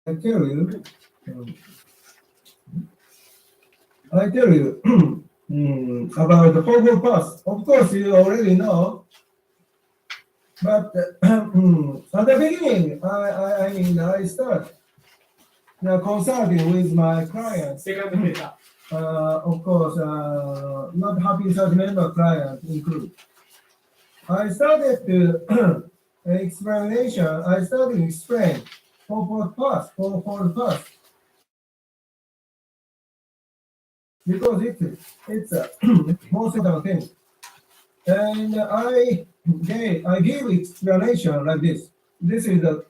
I tell you, about the fourfold path. Of course, you already know. But at the beginning, I start consulting with my clients. Of course, not happy as member clients include. I started to explanation. I started to explain for the first. Because it's a most important thing. And I give explanation like this. This is the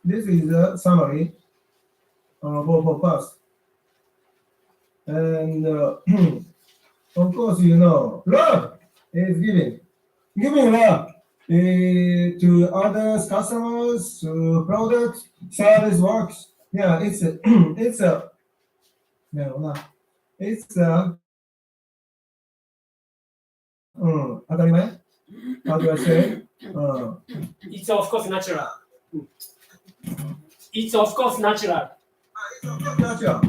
this is the summary for past. And of course, love is giving. Giving love to others, customers, to products, service works. Yeah, it's a no, it's a 当たり前 How do I say?
It's of course natural. It's of course natural.
Natural.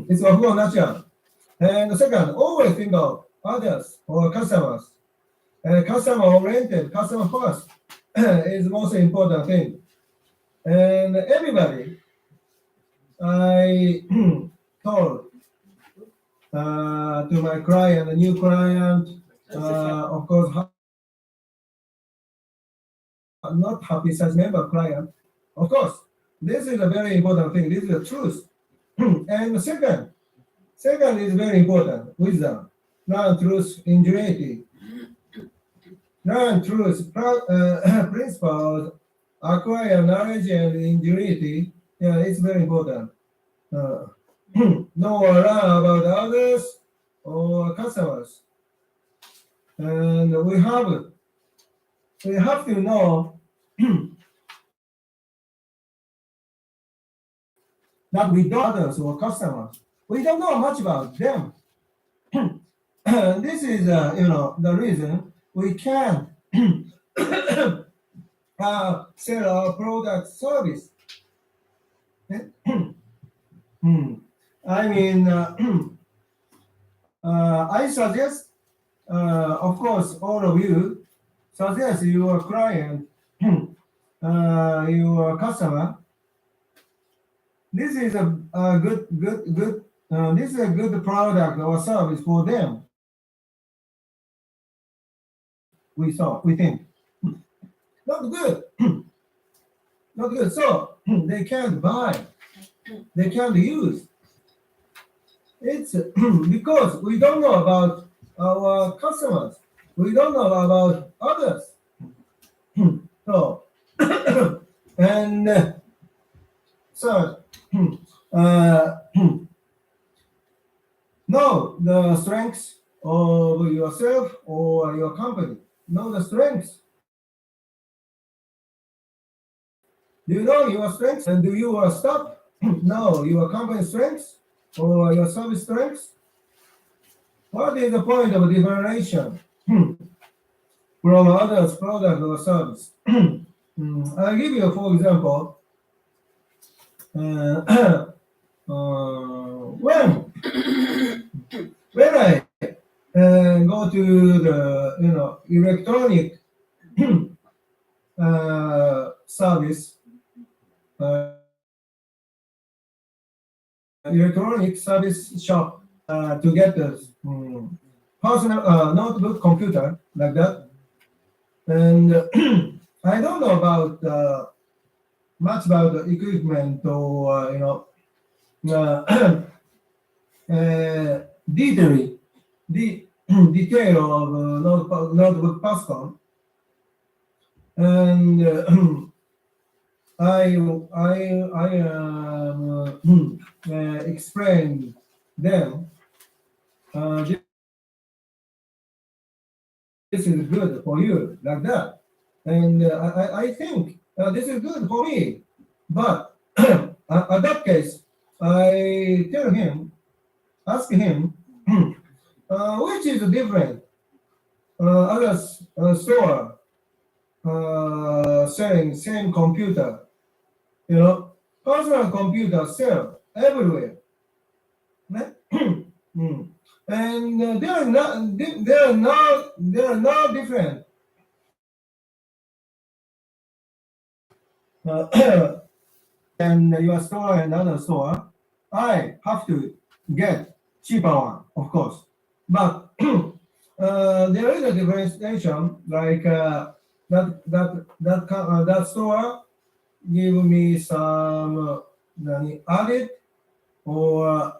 It's of course natural. And second, always think of others or customers. Customer oriented, customer first is the most important thing. And everybody, I told to my client, a new client, of course, not happy size member client. Of course, this is a very important thing. This is the truth. And second is very important. Wisdom, learn truth, ingenuity. Learn truth, principles, acquire knowledge and ingenuity. Yeah, it's very important. Know or learn about others or customers. And we have to know that we don't others or customers. We don't know much about them. This is the reason we can sell our product service. I mean, I suggest, of course, all of you suggest your client, your customer. This is a good. This is a good product or service for them. We think, not good, not good. So they can't buy, they can't use. It's because we don't know about our customers. We don't know about others. So and third, know the strengths of yourself or your company. Know the strengths. Do you know your strengths? And do you stop? Know your company strengths or your service strengths? What is the point of differentiation from others' product or service? I'll give you, for example, when I go to the electronic service, electronic service shop to get the personal notebook computer like that, and I don't know about much about the equipment or detail of notebook Pascal, and I explain them. This is good for you, like that, and I think this is good for me. But at that case, I tell him, ask him, which is different. Other store selling same computer, personal computer sell everywhere. And they are not different. And your store and other store, I have to get cheaper one, of course. But there is a differentiation, like that store give me some audit or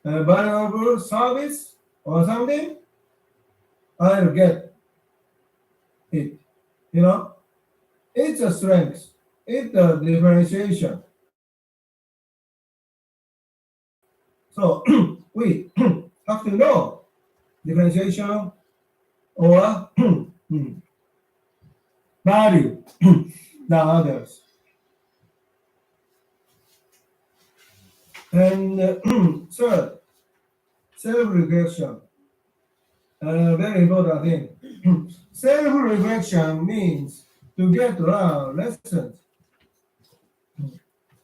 valuable service or something, I'll get it. You know, it's a strength. It's a differentiation. So we have to know differentiation or value than others. And third, self-reflection. Very important thing. Self-reflection means to get around lessons.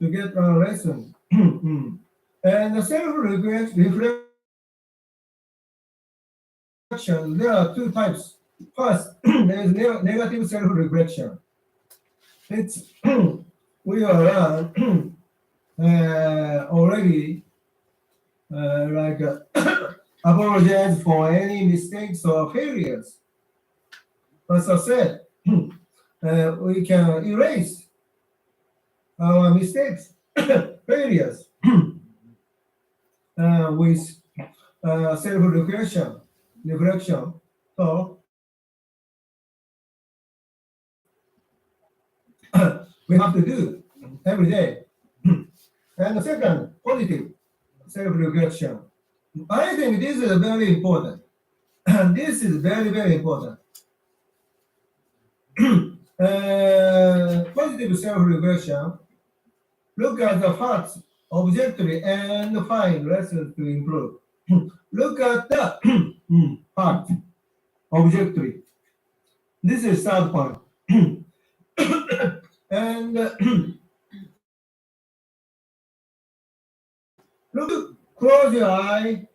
To get around lessons. And the self-reflection, there are two types. First, there is negative self-reflection. It's we are already like apologize for any mistakes or failures. As I said, we can erase our mistakes, failures with self-reflection. So we have to do every day. And the second, positive self-reflection. I think this is very important. This is very, very important. Positive self-reflection. Look at the facts objectively and find lessons to improve. Look at the fact objectively. This is third point. And look, close your eye.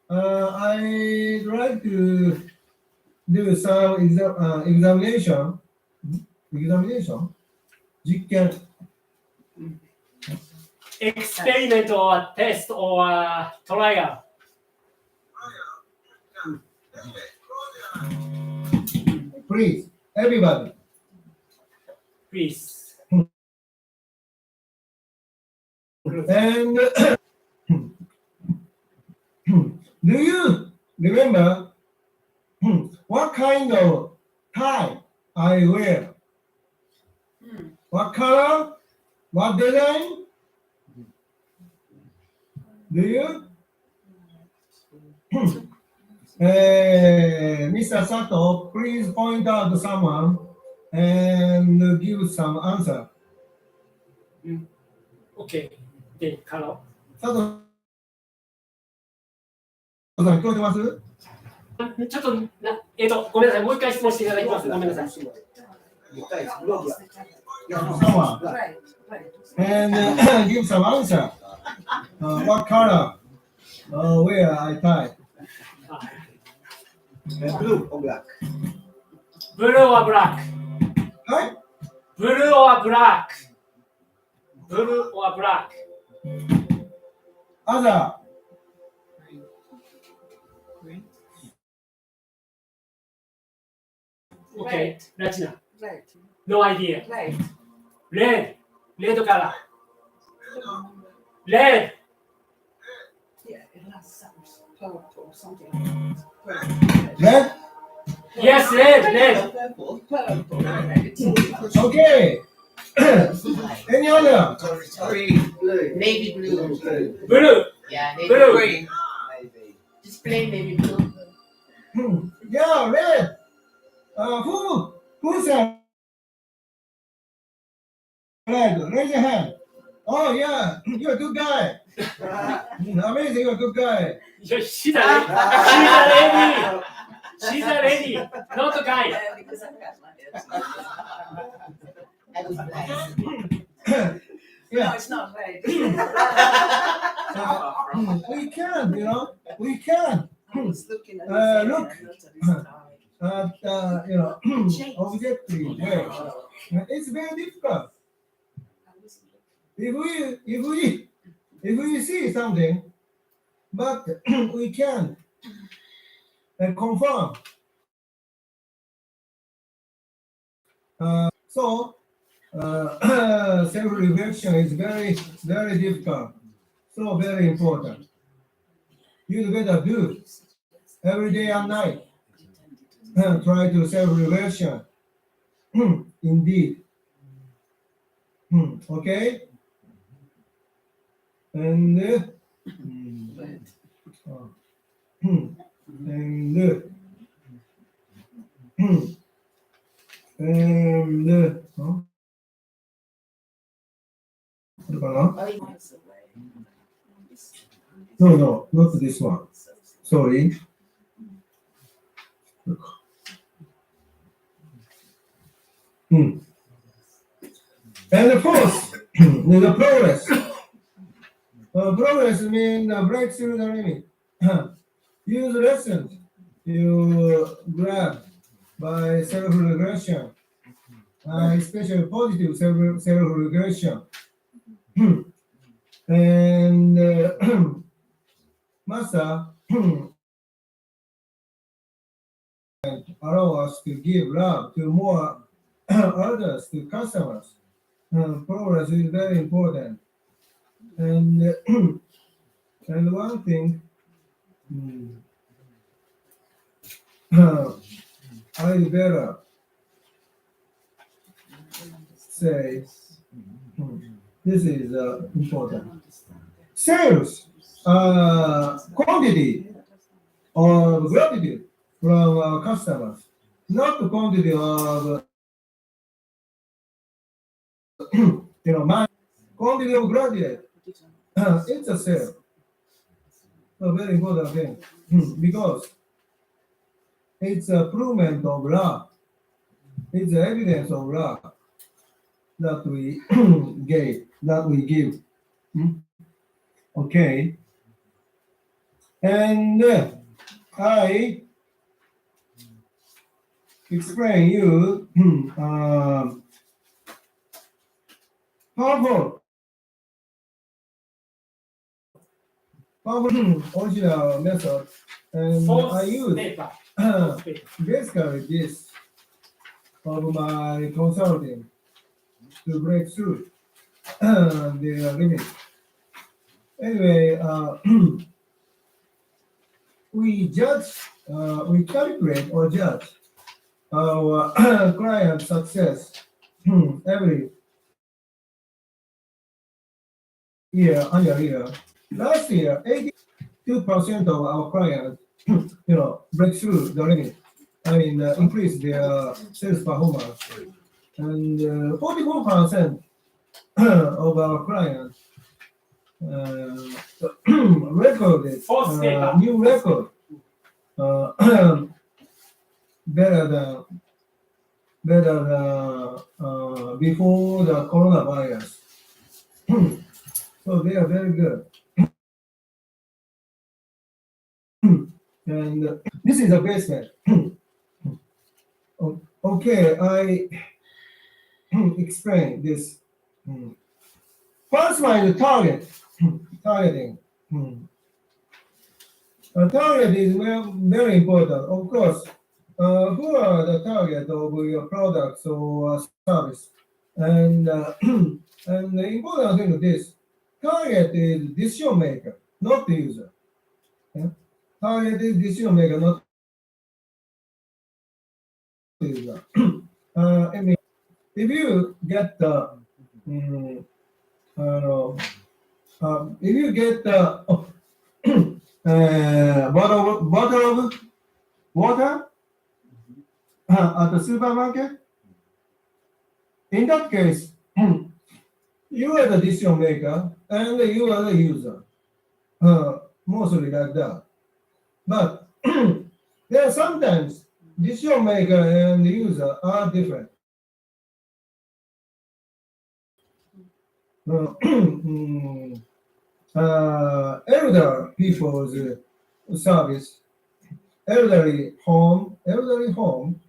I'd like to do some examination. Experiment
or test or trial.
Please, everybody.
Please.
And do you remember what kind of tie I wear? What color? What design? Do you? Mr. Sato, please point out to someone and give some answer.
Okay. The color.
佐藤さん、聞こえてます？
ちょっとごめんなさい。もう一回質問していただきます。ごめんなさい。
Someone.
Right, right.
And give some answer. What color? Where I tie?
Blue or black?
Blue or black?
はい。
Blue or black? Blue or black?
Other.
Okay. Latina.
Right,
No idea.
right.
Red. Red color. Red.
Yeah, it has some purple or something like that.
Red?
Yes, red.
Purple.
Purple.
Okay. Any other?
Green, blue, navy blue.
Blue.
Yeah, navy
Blue.
green.
Maybe.
Just plain navy blue.
Yeah, red. Who said red? Raise your hand. Oh yeah, you're a good guy. Amazing, you're a good guy.
She's a lady. She's a lady. Not a guy.
Yeah, because I've got my
I was black.
No,
Yeah,
it's not right.
we can, we can.
I was looking at
Look. Objectively way. It's very difficult. If we see something, but we can confirm. So self-reflection is very, very difficult. So very important. You better do every day and night. Try to self-reflection. Indeed. Okay? And and huh? No, not this one. Sorry. And of course, the progress. Progress means breakthrough the limit. Use lessons you grab by self-regression, especially positive self-regression. And Master allow us to give love to more others, to customers. Progress is very important. And and one thing I better say this is important. Sales, quantity of gratitude from our customers, not the quantity of money. Quantity of gratitude. It's a sale. A very important thing because it's a proof of love. It's evidence of love that we give. Okay. And I explain you powerful original method, and
Fourth
I use
paper.
basically this of my consulting to break through the limit. Anyway, we calculate or judge our client success every year, year. Last year, 82% of our clients, break through the limit. I mean, increase their sales performance, and 44% of our clients recorded new record better than before the coronavirus. So they are very good. And this is a basement. Okay, I explain this. First one is target. Targeting. Target is very important. Of course, who are the target of your products or service? And and the important thing is this: target is decision maker, not the user. Yeah? Target is decision maker, not the user. I mean, if you get the if you get the bottle of water at the supermarket, in that case, you are the decision maker and you are the user. Mostly like that. But there are sometimes decision maker and the user are different. Elder people's service, elderly home, elderly home,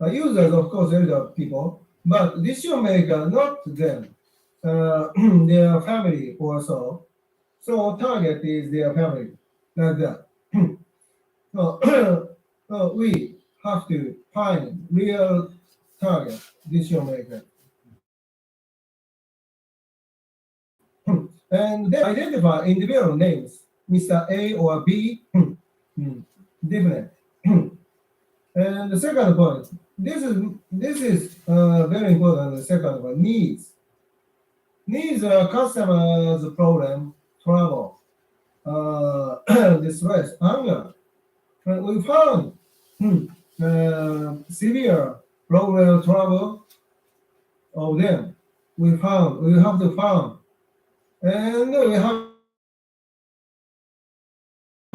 users, of course, elder people, but decision maker, not them, their family or so. So target is their family, like that. So we have to find real target decision maker. And then identify individual names, Mr. A or B, different. And the second point, this is very important. The second one, needs. Needs are customers' problem, trouble, distress, anger. We found severe problem, trouble of them. We have to find, and we have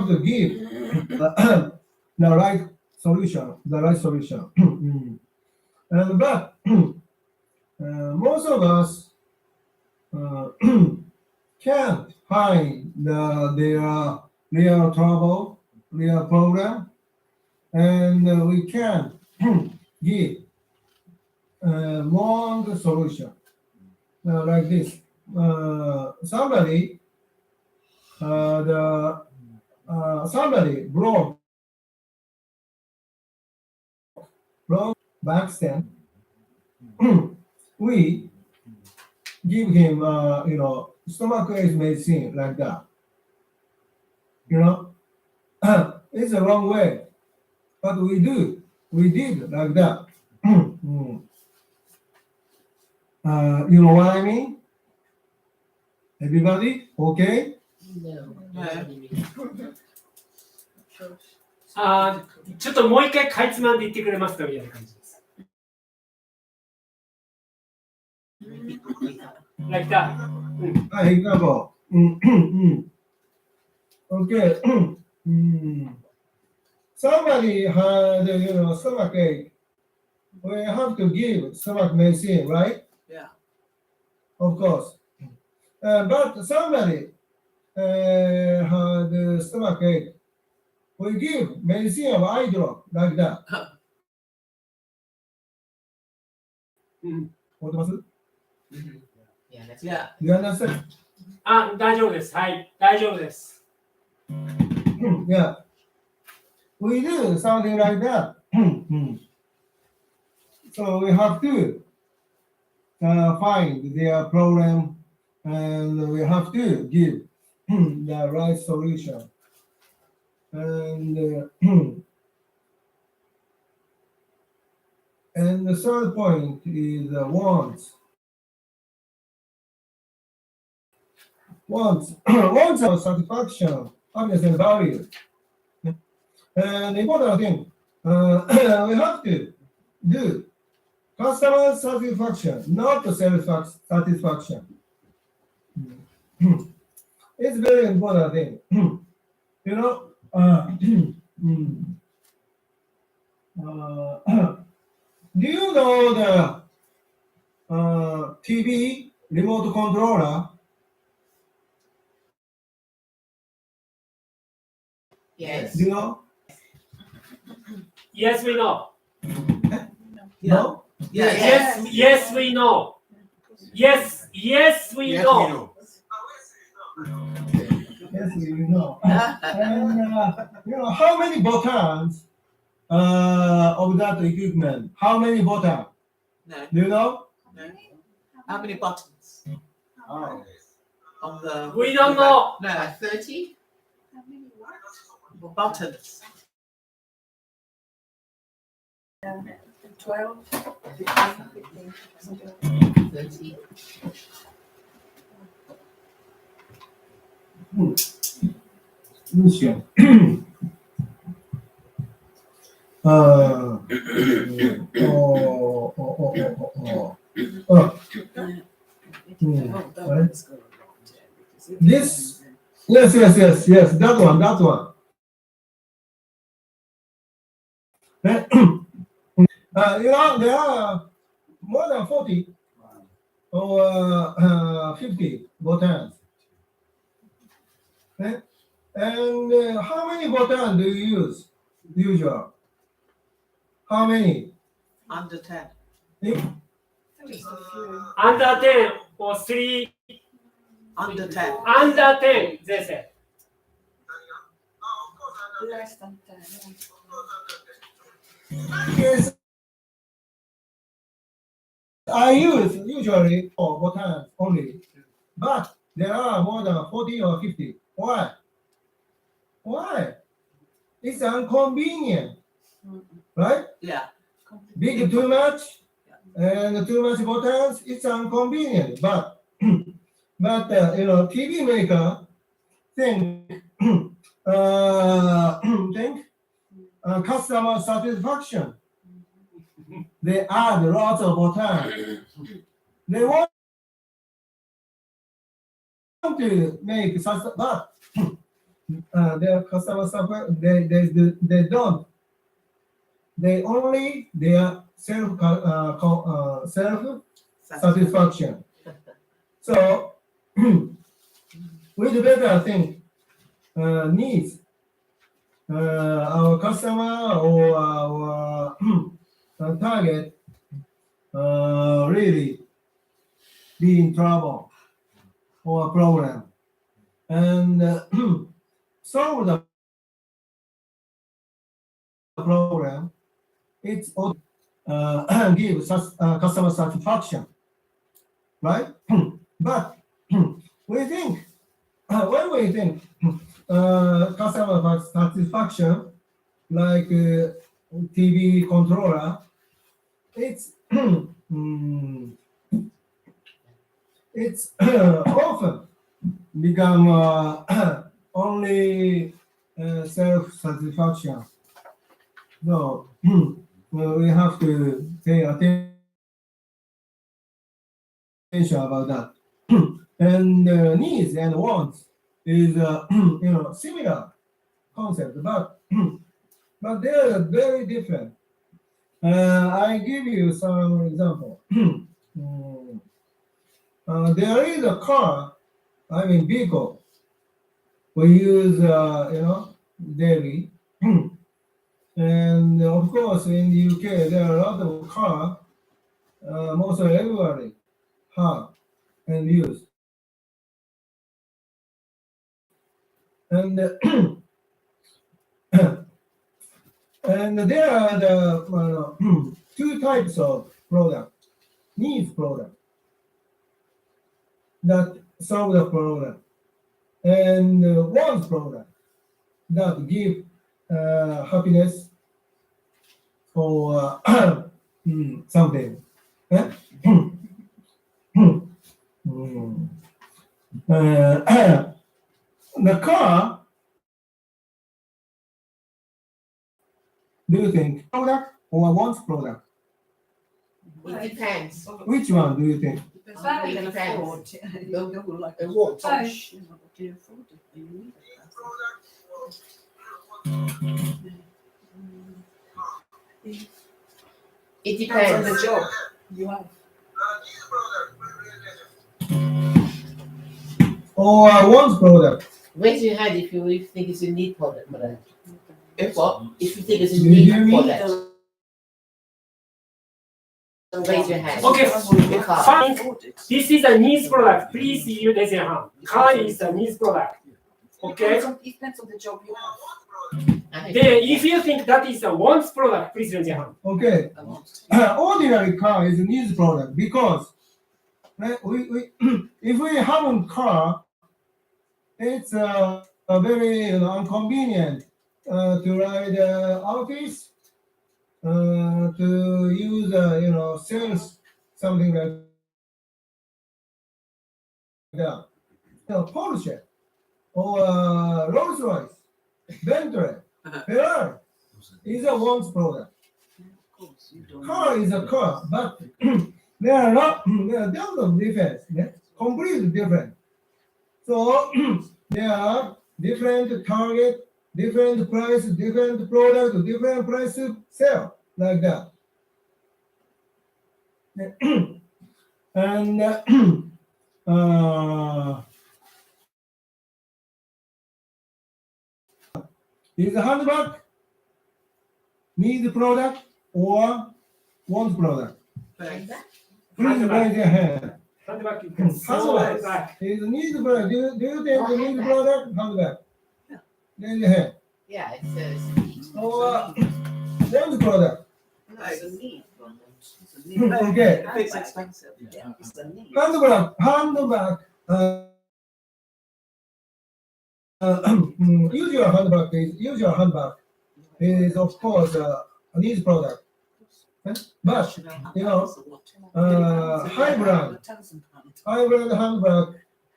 to give the right solution. And but most of us can't find their real trouble, real problem, and we can't give wrong solution like this. Somebody broke back stem. We give him stomach ache medicine like that. It's the wrong way, but we did like that. You know what I mean? Everybody okay?
No.
No.
ちょっともう一回かいつまんで言ってくれますかみたいな感じです。Like that.
Example. Okay. Somebody had stomach ache. We have to give stomach medicine, right?
Yeah.
Of course. But somebody had stomach ache. We give medicine of eye drop like that. 覚えてます
Yeah, that's
Yeah.
You understand?
大丈夫です。はい、大丈夫です。
Yeah. We do something like that. So we have to find their problem and we have to give the right solution. And and the third point is wants. Wants are satisfaction, happiness, and value. And the important thing, we have to do customer satisfaction, not self-satisfaction. It's very important thing. Do you know the TV remote controller?
Yes.
Do you know?
Yes, we know.
No?
Yes.
Yes, we know. Yes, we know.
Yes, you know. And how many buttons of that equipment? How many buttons?
No.
Do you know?
No. How many buttons
Oh.
on the?
We don't know.
No.
30?
Buttons.
12, 15, something like that.
30.
Lucian. This, yes, that one. There are more than 40 or 50 buttons. And how many buttons do you use? Usual. How many?
Under 10.
Just a few.
Under 10 or 3.
Under 10.
Under 10, they said.
Less than 10.
Yes. I use usually 4 buttons only, but there are more than 40 or 50. Why? Why? It's inconvenient, right?
Yeah.
Big too much and too much buttons. It's inconvenient, but TV maker think think customer satisfaction. They add lots of buttons. They want to make such, but their customer suffer. They don't. They only their self satisfaction. So we'd better think needs our customer or our target really be in trouble or a problem and solve the problem. It's give customer satisfaction, right? But we think when we think customer satisfaction like TV controller, it's it's often become only self-satisfaction. So we have to pay attention about that. And needs and wants is similar concept, but they are very different. I give you some example. There is a car, I mean vehicle, we use daily. And of course in the UK there are a lot of cars, most everybody have and use. And and there are the two types of product, needs product that solve the problem, and wants product that give happiness or something. Eh? The car, do you think product or wants product?
It depends.
Which one do you think?
Depends on what you can
Depends.
afford. You're like
It won't.
posh, you know, what do you afford it? You need it.
It
Depends on
depends.
the job you have.
Or wants product?
Raise your hand if you think it's a need product, madam.
If what?
If you think it's a
Do you hear
need
me?
product. Raise your hand.
Okay,
Your car.
fine. This is a needs product. Please you raise your hand. Car is a needs product. Okay.
It depends on the job you have.
I think-
Then if you think that is a wants product, please raise your hand.
Okay. Ordinary car is a needs product because we if we have a car, it's a very inconvenient to ride office, to use sales something like that. Porsche or Rolls Royce, Bentley, Ferrari is a wants product.
Of course, you don't.
Car is a car, but there are tons of difference, completely different. So there are different target, different price, different product, different price to sell like that. And is a handbag need product or want product?
Thanks.
Please raise your hand.
Handbag you can sew it back.
Is need product? Do you think you need product? Handbag. Raise your hand.
Yeah, it says need.
Or want product?
That's a need.
Okay.
If it's expensive.
Yeah, it's a need.
Handbag. Usual handbag is of course a needs product. But you know, high brand handbag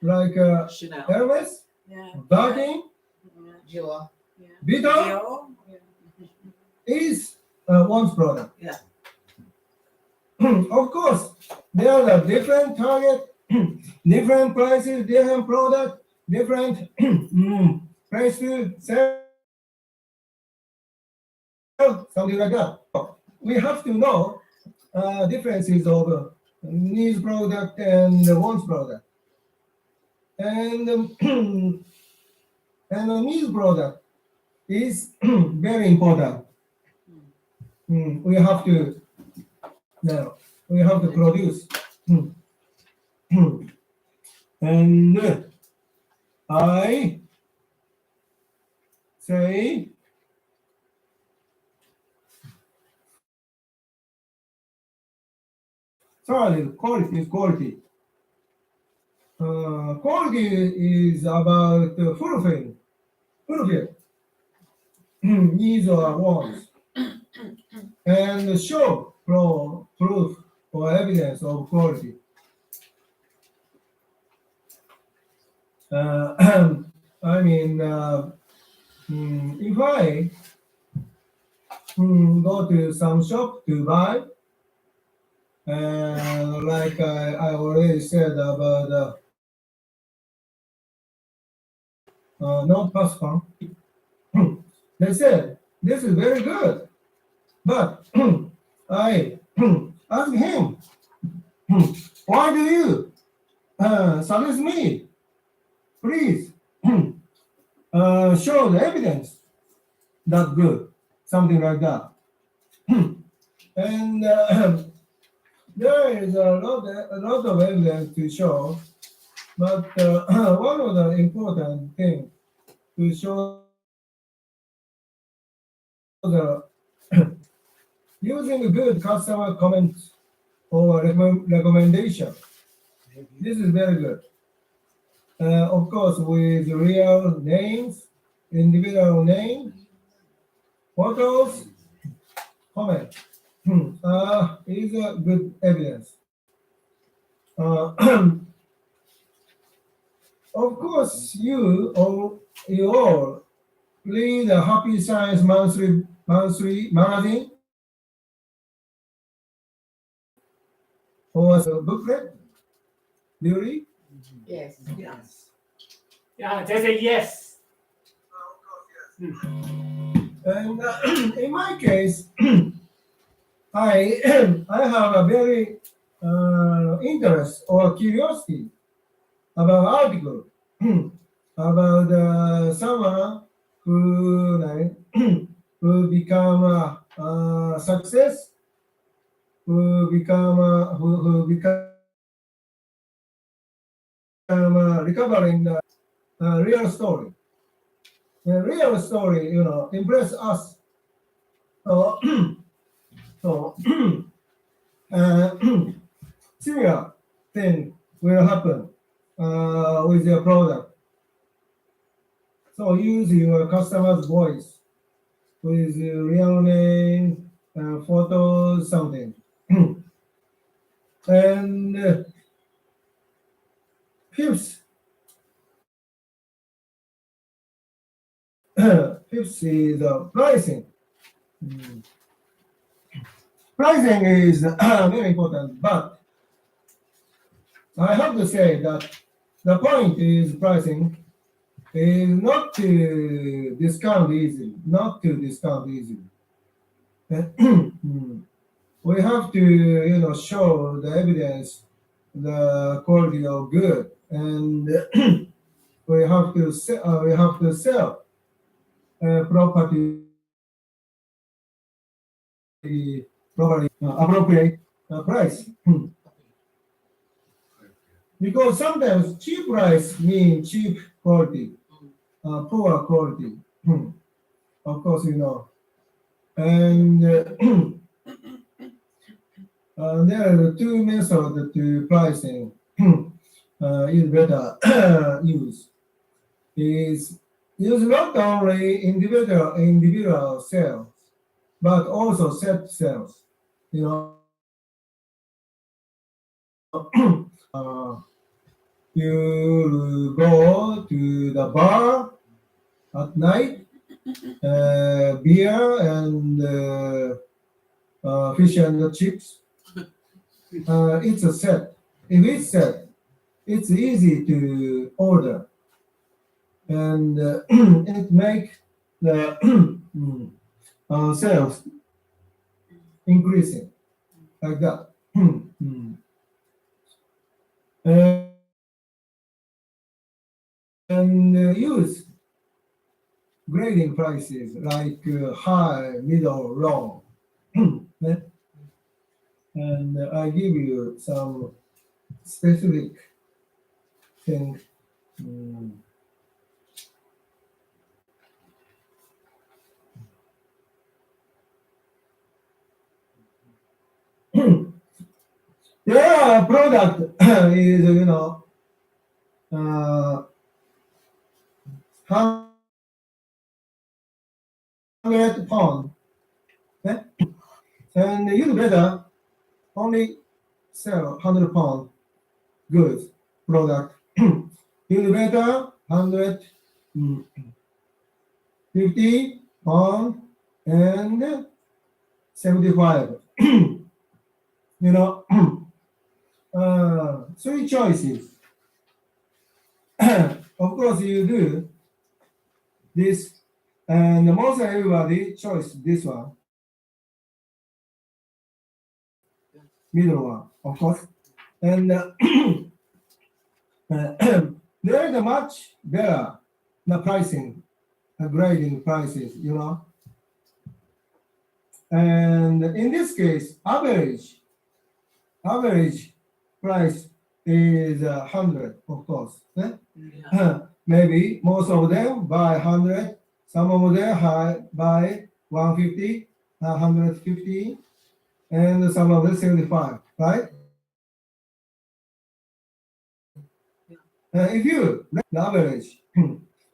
like
Chanel.
Hermes,
Yeah.
Birkin,
Dior.
Vuitton
Dior.
is one's product.
Yeah.
Of course, there are different target, different prices, different product, different price to sell, something like that. We have to know differences of needs product and wants product. And and the needs product is very important. We have to now we have to produce. And I say sorry, quality is quality. Quality is about fulfill needs or wants, and show proof or evidence of quality. I mean, if I go to some shop to buy, like I already said about not passport, they said this is very good, but I asked him, why do you suggest me? Please show the evidence that good, something like that. And there is a lot of evidence to show, but one of the important things to show the using good customer comments or recommendation. This is very good. Of course, with real names, individual names, photos, comment is a good evidence. Of course, you all read the Happy Science monthly magazine or a booklet. Do you read?
Yes.
Yes.
Yeah, they say yes.
And in my case, I I have a very interest or curiosity about article about someone who like who become success, who become recovering the real story. The real story, impress us. So, so similar thing will happen with your product. So use your customer's voice with your real name, photos, something. And fifth, fifth is pricing. Pricing is very important, but I have to say that the point is pricing is not to discount easily, We have to, show the evidence, the quality of good, and we have to sell property appropriate price. Because sometimes cheap price means cheap quality, poor quality. Of course, And There are two methods to pricing is better use. Is use not only individual sales, but also set sales. You know, you go to the bar at night, beer and fish and chips. It's a set. If it's set, it's easy to order, and it make the sales increasing like that. And use grading prices like high, middle, low. Yeah. And I give you some specific thing. Yeah, product is, 100 pound. Yeah? And you better only sell 100 pound goods product. You better 150 pound and 75. Three choices. Of course, you do this, and most everybody choose this one, middle one, of course. And there is a much better the pricing, grading prices, And in this case, average price is 100, of course. Maybe most of them buy 100, some of them buy 150, 150, and some of them 75, right? If you the average,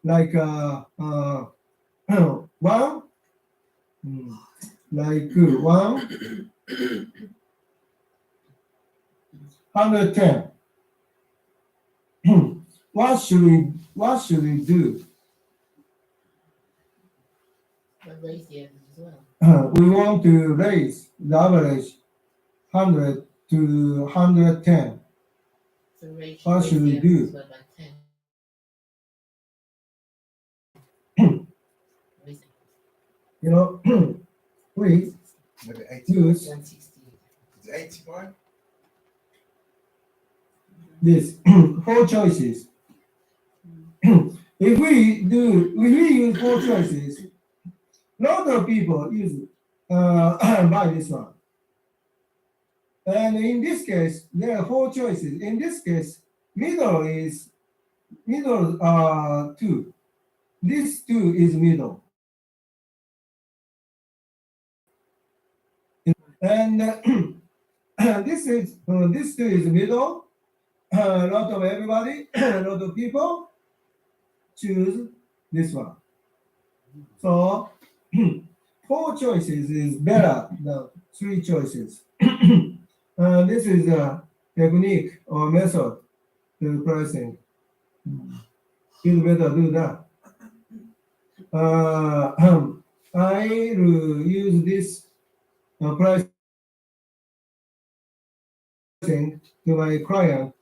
like one, like 110. What should we do?
Raise the average as well.
We want to raise the average 100 to 110.
So raise,
What should we do?
by 10. Raise it.
We
Maybe 80.
use
160.
Is it 81?
this 4 choices. If we use 4 choices, lot of people use buy this one. And in this case, there are 4 choices. In this case, middle are 2. This 2 is middle. And this 2 is middle. A lot of everybody, a lot of people choose this one. So 4 choices is better than 3 choices. This is a technique or method to pricing. You better do that. I will use this pricing to my client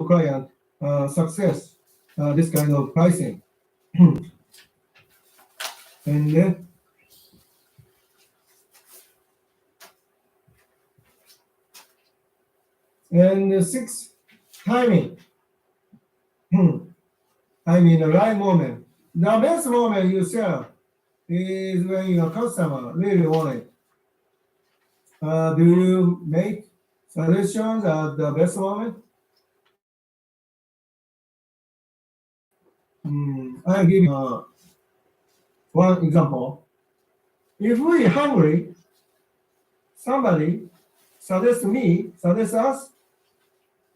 success this kind of pricing. And 6, timing. I mean the right moment. The best moment you sell is when your customer really want it. Do you make suggestions at the best moment? I'll give you one example. If we hungry, somebody suggest us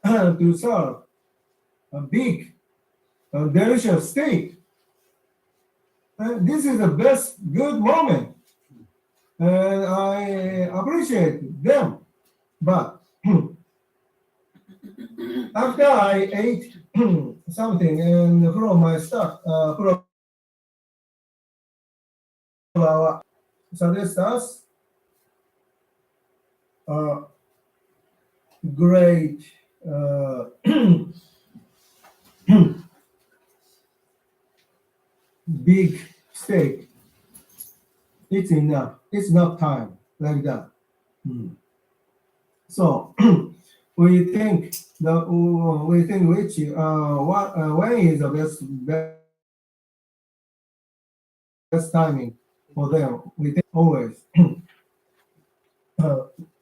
to serve a big, delicious steak. And this is the best, good moment. And I appreciate them. But after I ate something and from my stuff, from our suggest us great big steak. It's enough. It's enough time like that. So we think which when is the best timing for them. We think always.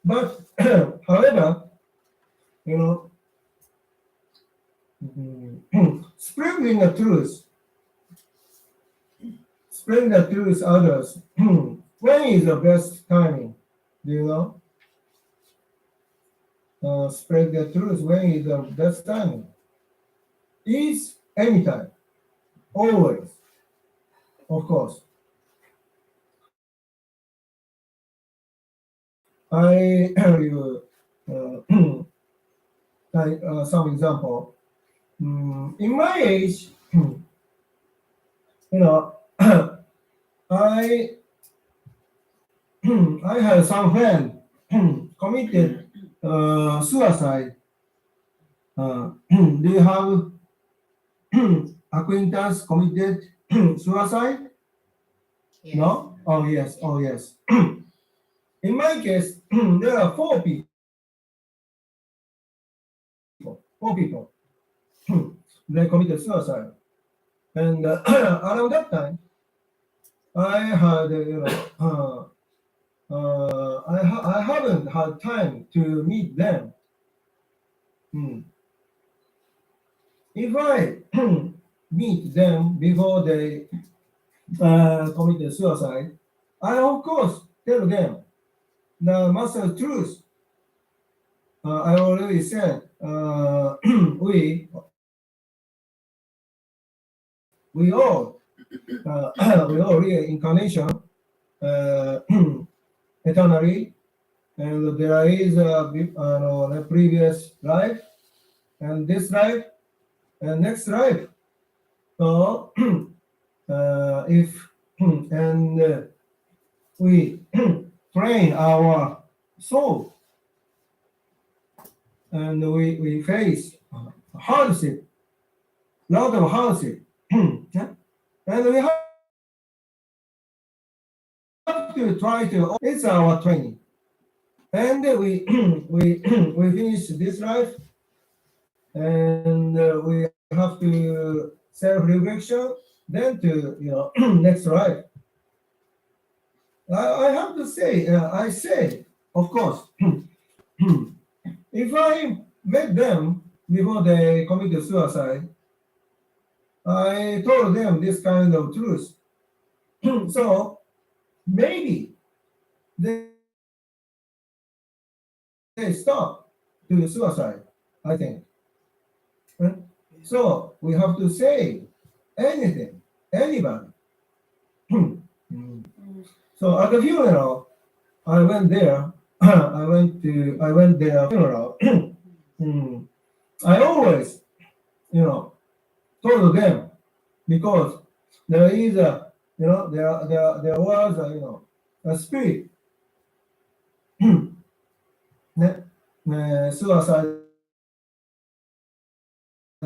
But however, spreading the truth others. When is the best timing? Do you know? Spread the truth. When is the best timing? Is anytime, always, of course. I tell you some example. In my age, I had some friend committed suicide. Do you have acquaintance committed suicide?
Yes.
No? Oh yes. In my case, there are four people. They committed suicide, and around that time, I had I haven't had time to meet them. If I meet them before they committed suicide, I of course tell them the master truth. I already said we all reincarnation eternally, and there is a previous life and this life and next life. So if and we train our soul and we face hardship, lot of hardship, and we have to try to. It's our training, and we we finish this life, and we have to self-reflection, then to next life. I have to say, I say, of course, if I met them before they committed suicide, I told them this kind of truth. So maybe they stop to suicide, I think. So we have to say anything, anybody. So at the funeral, I went there. I went there funeral. I always, told them, because there is there was a spirit, suicide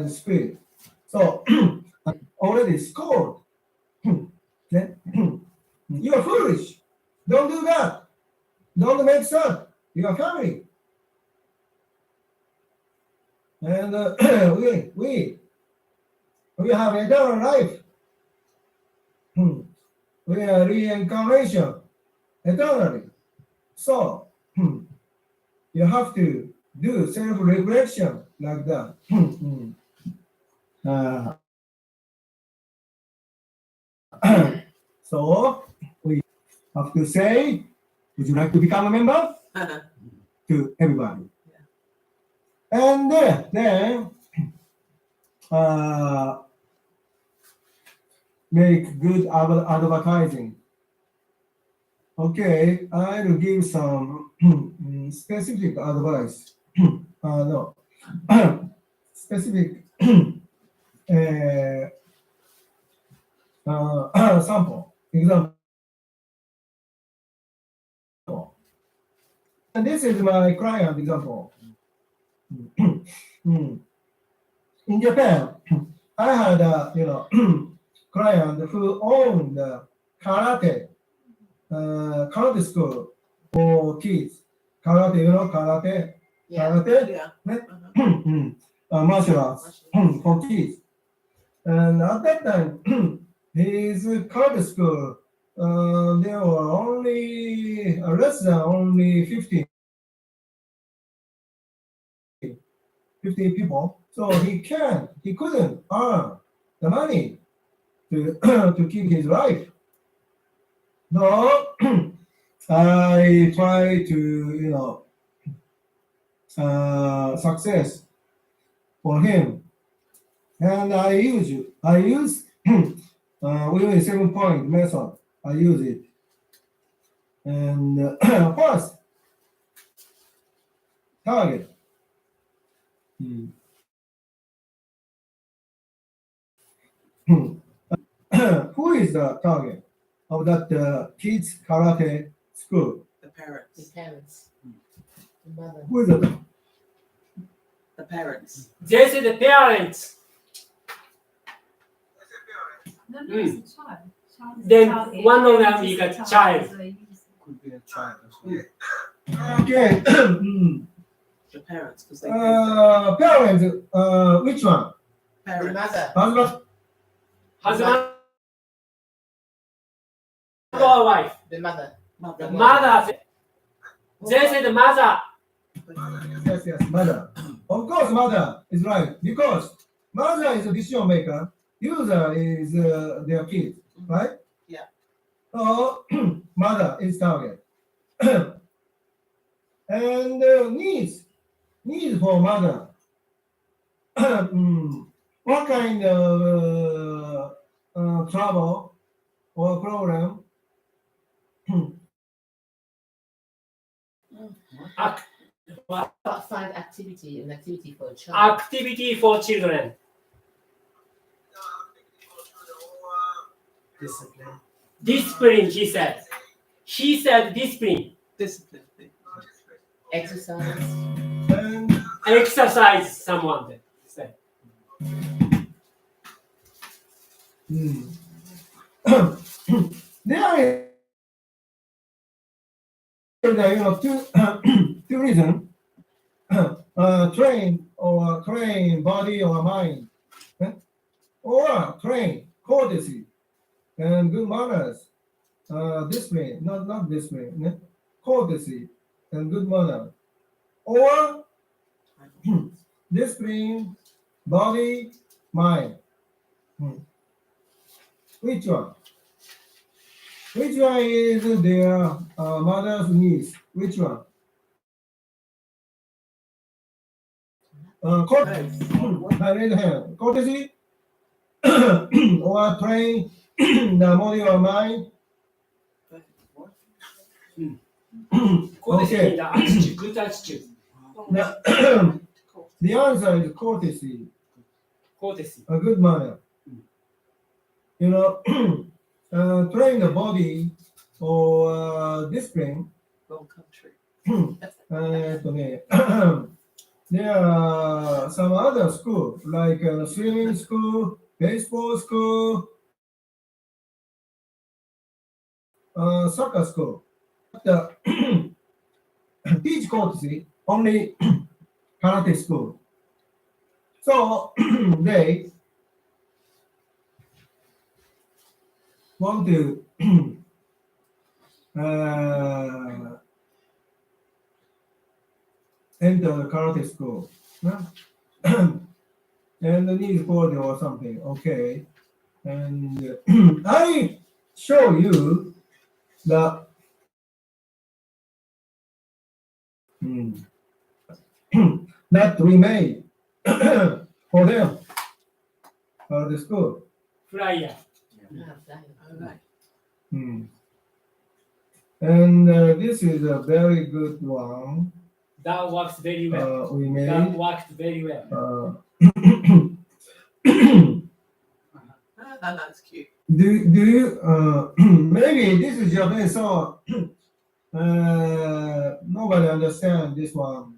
spirit. So I already scored. You are foolish. Don't do that. Don't make sad your family. And we have eternal life. We are reincarnation eternally. So you have to do self-reflection like that. So we have to say, would you like to become a member? to everybody. And then make good advertising. Okay, I'll give some specific advice. No, specific sample example. And this is my client example. In Japan, I had a client who owned karate school for kids. Karate, karate, karate,
Yeah.
martial arts for kids. And at that time, his karate school, there were only less than only 50 people. So he couldn't earn the money to to keep his life. No, I try to success for him, and I use within 7-point method. I use it, and first target. Who is the target of that kids karate school?
The parents.
The parents. The mother.
Who is the
The parents.
They say the parents.
No, it's a child. Child is
Then
target.
one of them
Parent
is
is
a child.
so you use it.
Could be a child as well.
Okay.
The parents, because they
Parents. Which one?
The
parents.
mother.
Husband.
Husband or wife.
The mother.
Mother.
Mother. They say the mother.
Yes, mother. Of course, mother is right because mother is a decision maker. User is their kid, right?
Yeah.
So mother is target. And needs for mother. What kind of trouble or problem?
Find an activity for a child.
Activity for children.
Discipline.
Discipline, he said. He said discipline.
Discipline.
Exercise.
And
Exercise, someone said.
there is two reasons. Train body or mind, or train courtesy and good manners. Discipline, not discipline, courtesy and good manners, or discipline, body, mind. Which one? Which one is their mother's needs? Which one? Courtesy. I raise the hand. Courtesy or train the body or mind. Okay.
The attitude, good attitude.
The answer is courtesy,
Courtesy.
a good manner. Train the body or discipline.
Wrong country.
There are some other schools like swimming school, baseball school, soccer school. But, teach courtesy only karate school. So they want to enter the karate school. And need quality or something. Okay. And I show you the that we made for them for the school.
flyer.
Alright.
And this is a very good one.
That works very well.
We
That
made.
worked very well.
That's cute.
Do you maybe this is Japanese, so nobody understand this one.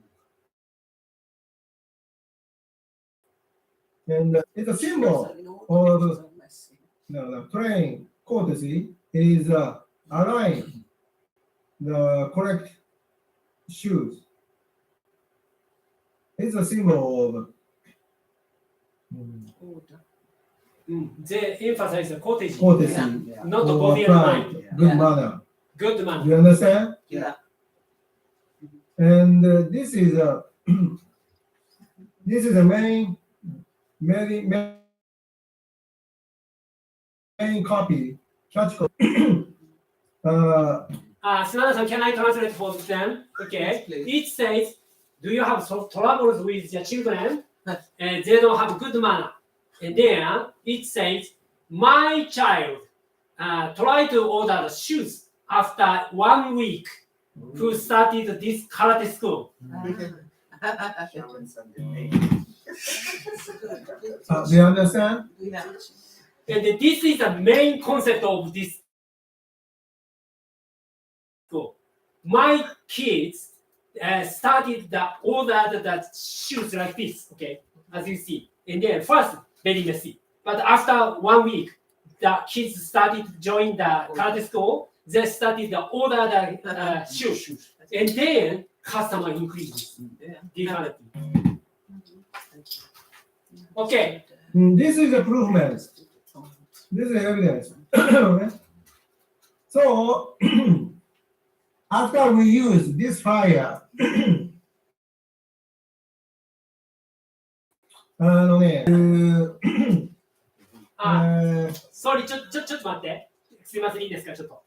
And it's a symbol of the train courtesy is align the correct shoes. It's a symbol of
They emphasize the courtesy,
courtesy,
Yeah.
not the
or
body and
pride,
mind.
good
Yeah.
manner.
Good
Do
man.
you understand?
Yeah.
And this is a this is the main copy, church copy.
Sunada-san, can I translate for them? Okay.
Yes, please.
It says, do you have troubles with your children? And they don't have good manner. And then it says, my child try to order the shoes after 1 week who started this karate school.
Do you understand?
Yeah.
And this is the main concept of this school. My kids started the order the shoes like this, okay, as you see. And then first very messy, but after 1 week, the kids started join the karate school. They started the order the shoes, and then customer increases. Differently. Okay.
This is a proof, man. This is evidence. So after we use this fire,
Sorry, ちょっと待って。すいません、いいですか、ちょっと。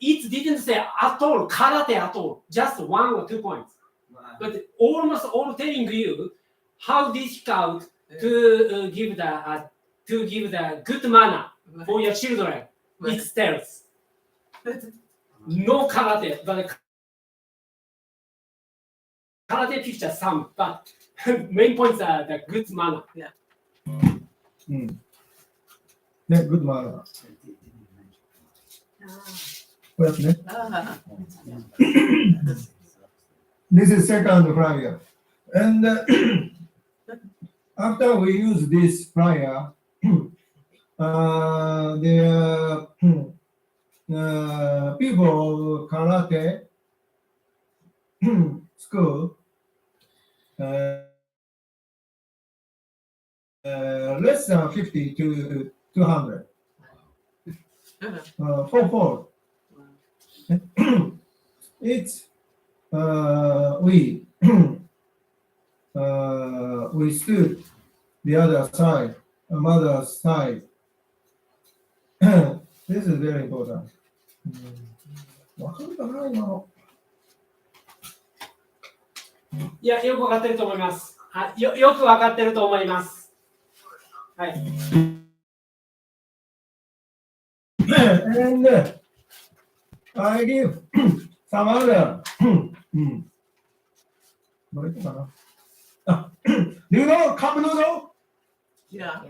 It didn't say at all, karate at all, just 1 or 2 points. But almost all telling you how difficult to give the good manner for your children. It tells. No karate, but karate picture some, but main points are the good manner.
good manner. こうやってね。This is second flyer. And after we use this flyer, the people of karate school less than 50 to 200 fourfold. It's we stood the other side, mother's side. This is very important. わかるかな今の。
いや、よくわかってると思います。よくわかってると思います。はい。
And I give some other. どれかなあ Do you know cup noodle?
Yeah.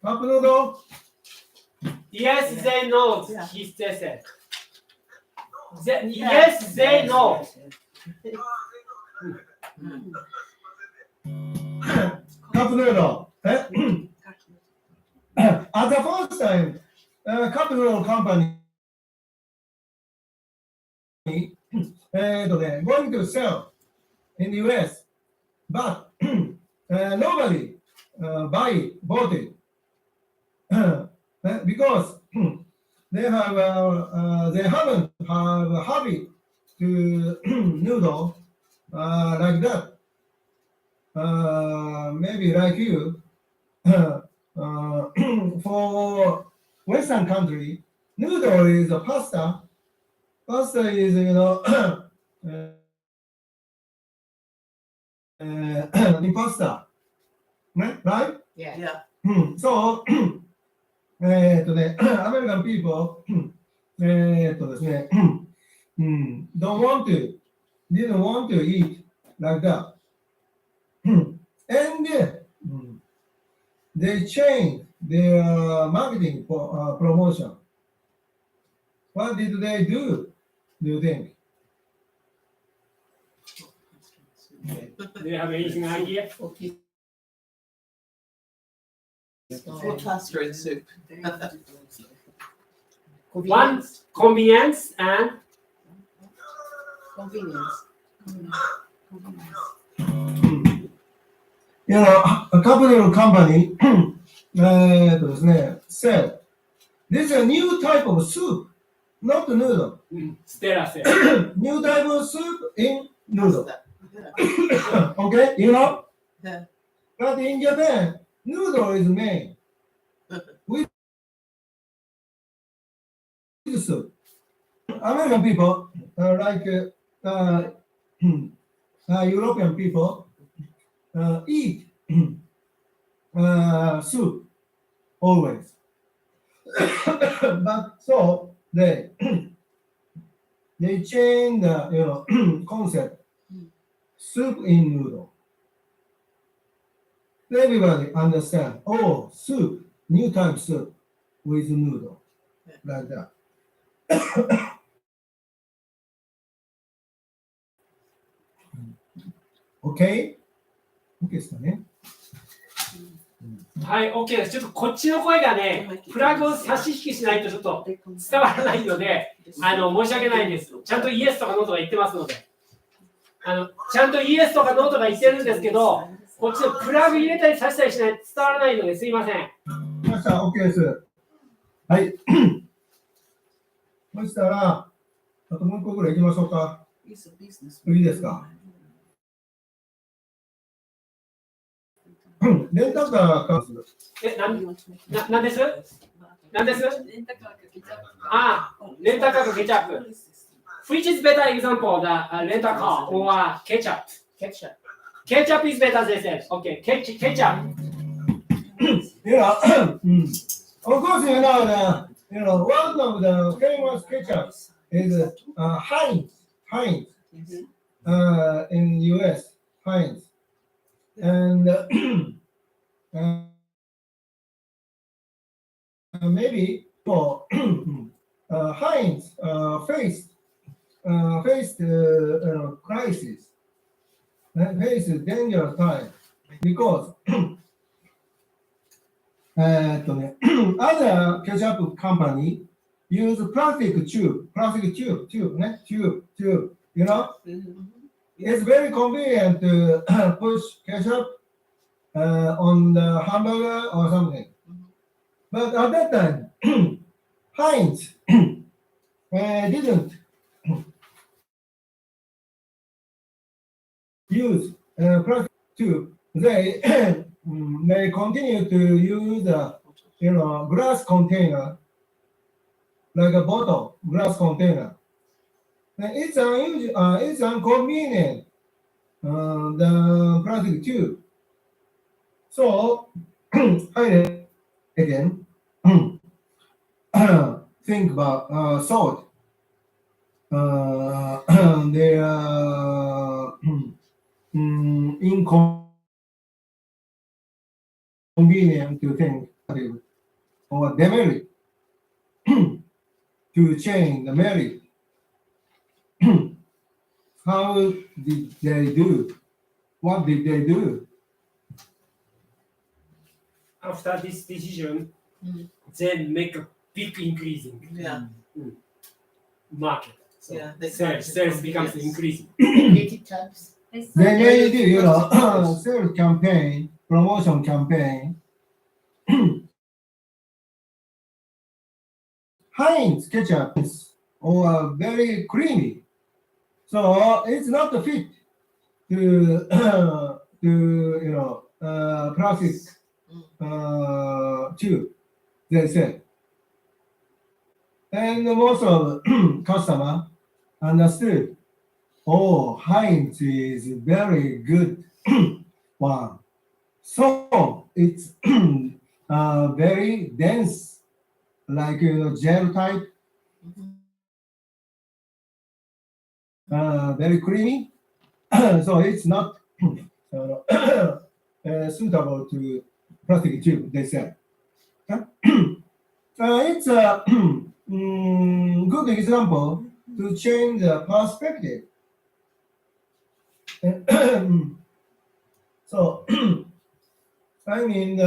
Cup noodle?
Yes, they know, he said. Yes, they know.
Cup noodle. At the first time, cup noodle company going to sell in the US, but nobody bought it because they haven't have a habit to noodle like that. Maybe like you, for Western country, noodle is a pasta pasta is, in pasta, right?
Yeah.
Yeah.
So, アメリカン people, ですね、don't want to, didn't want to eat like that. And they changed their marketing for promotion. What did they do you think?
Do you have anything idea?
Okay.
Or custard soup.
One, convenience and
Convenience.
A couple of company ですね said this is a new type of soup, not noodle.
ステラセ。
New type of soup in noodle.
Yeah.
Okay, you know?
Yeah.
But in Japan, noodle is main. With soup. American people, like European people, eat soup always. But so they change the concept soup in noodle. Everybody understand. Oh, soup, new type soup with noodle, like that. Okay? OK ですかね。
はい、OK です。ちょっとこっちの声がね、プラグを差し引きしないとちょっと伝わらないので、申し訳ないです。ちゃんとイエスとかノーとか言ってますので。ちゃんとイエスとかノーとか言ってるんですけど、こっちのプラグ入れたり差したりしないと伝わらないのですいません。
ました、OK です。はい。そしたら、あともう一個ぐらい行きましょうか。いいですか。レンタカーか。
なんですなんですあ、レンタカーかケチャップ。Which is better example, the rental car or ketchup?
Ketchup.
Ketchup is better, they said. Okay, ketchup.
Yeah. Of course, one of the famous ketchup is Heinz. Heinz. In US, Heinz. And maybe for Heinz faced crisis, faced dangerous time because other ketchup company use plastic tube, you know. It's very convenient to push ketchup on the hamburger or something. But at that time, Heinz didn't use plastic tube. They continue to use glass container, like a bottle, glass container. It's unusual. It's inconvenient. The plastic tube. So I again think about salt. They are inconvenient to think or demerit to change the merit. How did they do? What did they do?
After this decision, they make a big increase in market. So
Yeah,
sales becomes increasing.
Creative types.
They made sales campaign, promotion campaign. Heinz ketchup is very creamy, so it's not fit to plastic tube. They said, and most of customer understood. Oh, Heinz is very good one. So it's very dense, like gel type, very creamy. So it's not suitable to plastic tube, they said. It's a good example to change the perspective. So, I mean,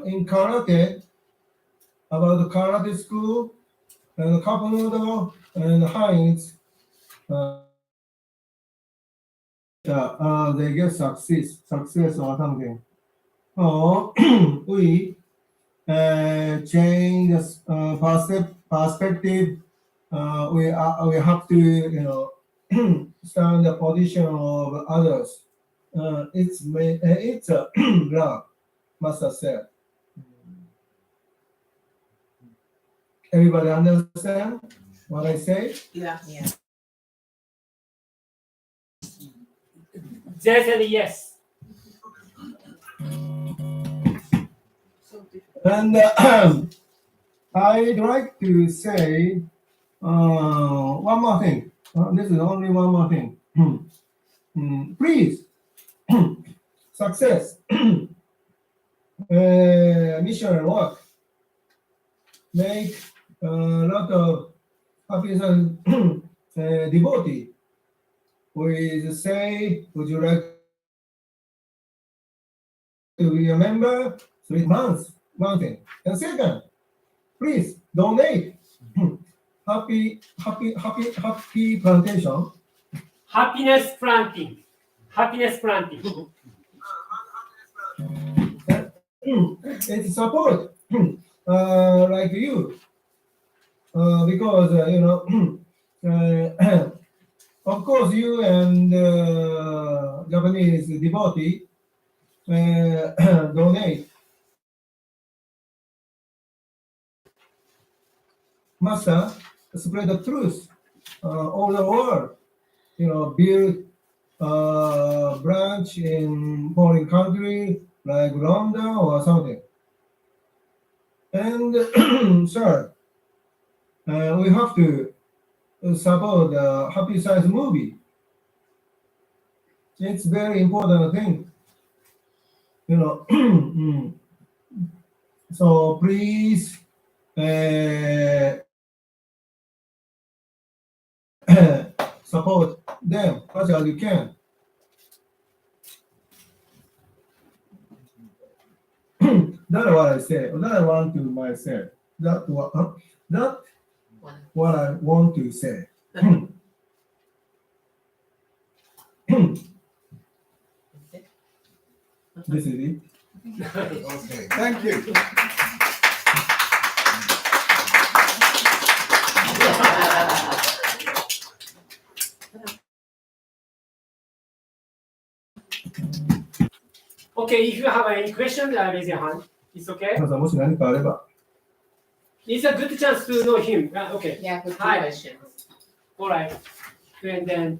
in karate, about the karate school, and cup noodle, and Heinz, they get success or something. So, we change the perspective. We have to stand the position of others. It's love, Master said. Everybody understand what I say?
Yeah.
They said yes.
So difficult.
And I'd like to say one more thing. This is only one more thing. Please, success, missionary work, make a lot of happiness and devotee. With say, would you like to be a member? 3 months, one thing. And second, please donate. Happy plantation.
Happiness planting. Happiness planting.
It's support like you because of course you and Japanese devotee donate. Master spread the truth all the world. Build branch in foreign country like London or something. And third, we have to support the Happy Science movie. It's very important thing. So please support them as much as you can. That's what I say. That I want to myself. That what I want to say. This is it.
Okay, thank you.
Okay, if you have any questions, raise your hand. It's okay.
皆さんもし何かあれば。
It's a good chance to know him. Okay.
Yeah, for two
Hi.
questions.
All right. And then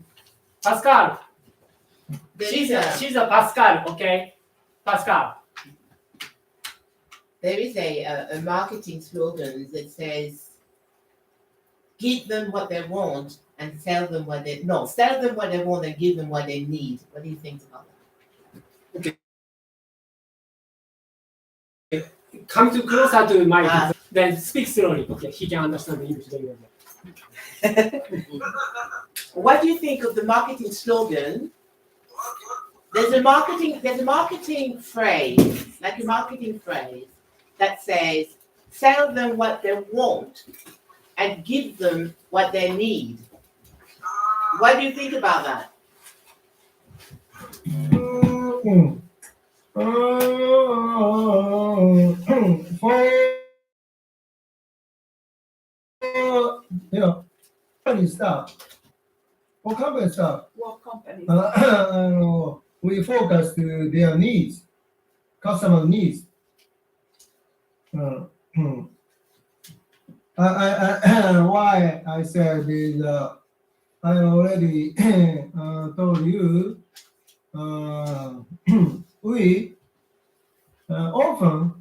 Pascal. She's a Pascal. Okay. Pascal.
There is a marketing slogan that says, give them what they want and sell them what they sell them what they want and give them what they need. What do you think about that?
Come to closer to Mike. Then speak slowly. Okay, he can understand the English very well.
What do you think of the marketing slogan? There's a marketing phrase, like a marketing phrase that says, sell them what they want and give them what they need. What do you think about that?
Company staff. For company staff,
What company?
we focus to their needs, customer needs. why I said is I already told you we often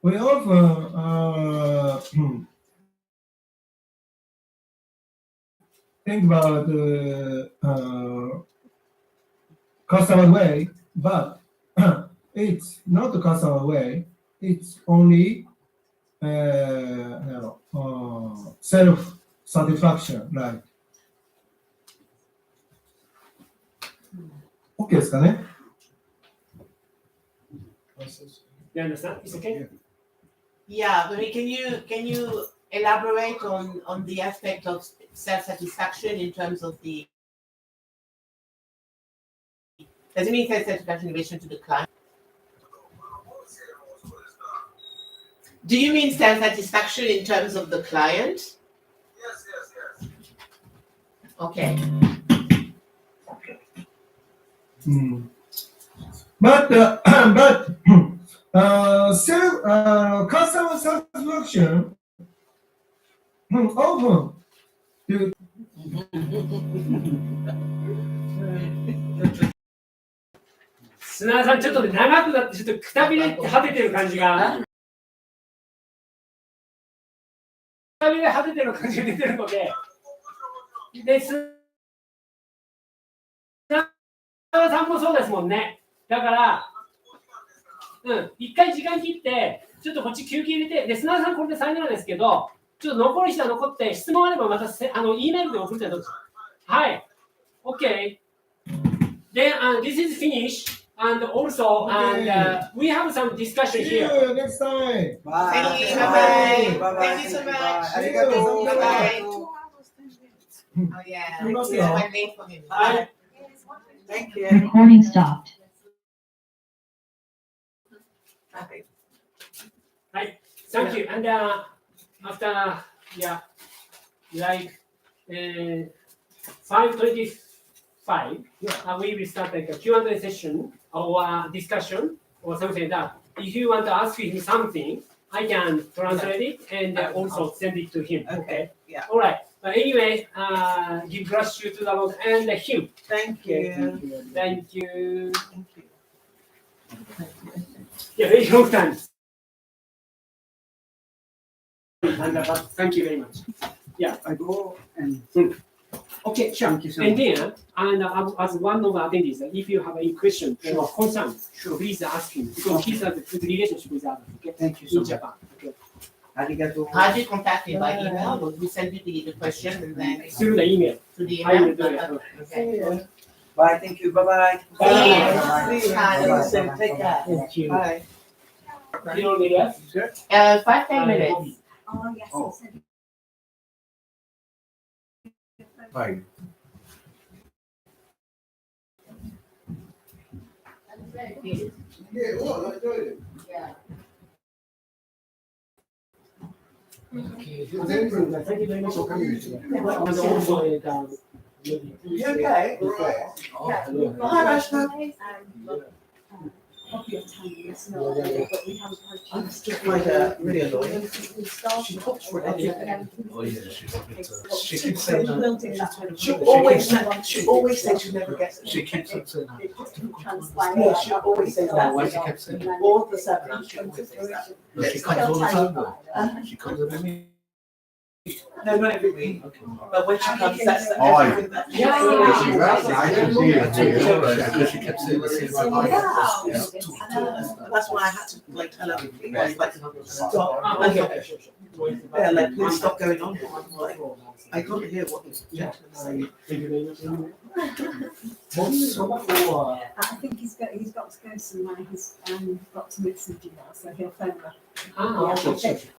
we often think about customer way, but it's not the customer way. It's only self satisfaction, right? OK ですかね。
You understand? It's okay?
Yeah, but can you elaborate on the aspect of self-satisfaction in terms of the does it mean self-satisfaction in relation to the client? Do you mean self-satisfaction in terms of the client?
Yes.
Okay.
But customer satisfaction often
砂田さん、ちょっとね、長くなって、ちょっとくたびれ果ててる感じが。くたびれ果ててる感じが出てるので。で、砂田さんもそうですもんね。だから、一回時間切って、ちょっとこっち休憩入れて、で、砂田さんこれで最後なんですけど、ちょっと残る人は残って、質問あればまたE メールで送ってどうぞ。はい。OK。Then this is finished. And also, we have some discussion
See
here.
you next time.
Thank you.
Bye.
Bye-bye. Thank you so much.
Arigato.
Bye-bye.
2 hours, 10 minutes.
Oh yeah.
You must
It's
know.
my name for him.
Bye.
Thank you.
Recording stopped.
Bye.
Right. Thank you. And after, like 5:25, we will start like a Q&A session or discussion or something like that. If you want to ask him something, I can translate it and also send it to him. Okay.
Yeah.
All right. But anyway, give gratitude to the Lord and him.
Thank you.
Thank you.
Thank you.
Yeah, very long time. Thank you very much.
I go and
Okay, sure.
thank you so
And
much.
then, as one of the attendees, if you have any question or concern, please ask him because he has a good relationship with others. Okay,
Thank you so
in
much.
Japan. Okay,
Arigato.
How do you contact me by email? Or we send you the question and then
through the email.
to the
I will
email?
do it.
Okay.
Bye. Thank you. Bye-bye.
See you.
Bye-bye.
See you.
Bye-bye.
Soon. Take care.
Thank you.
Bye.
You know me, yes?
5-10 minutes.
Oh, yes.
Oh.
It's a-
Bye.
Yeah, well, I enjoyed it.
Thank you very much for coming. And also,
You okay? Hi, Rashna.
Copy of time, it's not there, but we haven't had
I
chance
just
to-
find her really annoying.
We started
She talks for
on
anything.
everything.
Oh yeah, she's a bit.
It's-
She
it's
keeps saying that.
building that kind of-
She always said she never gets it.
She keeps on saying
It
that.
has to be transpired.
Yeah, she always says that.
Why she kept saying that?
All the seven, she always says that.
No, she comes all the time though. She comes every week.
No, not every week,
Okay.
but when she comes, that's the
Oh,
everything that.
Yeah.
I can see it. Because she kept saying the same thing.
Yeah.
It's too-
That's why I had to like tell her, like, stop.
Ah,
Like,
okay, sure.
yeah, like, please stop going on. Like, I can't hear what this gentleman is saying.
Thank you very much.
I think he's got to go somewhere, he's got to meet somebody now, so he'll phone her.
Ah, okay, sure.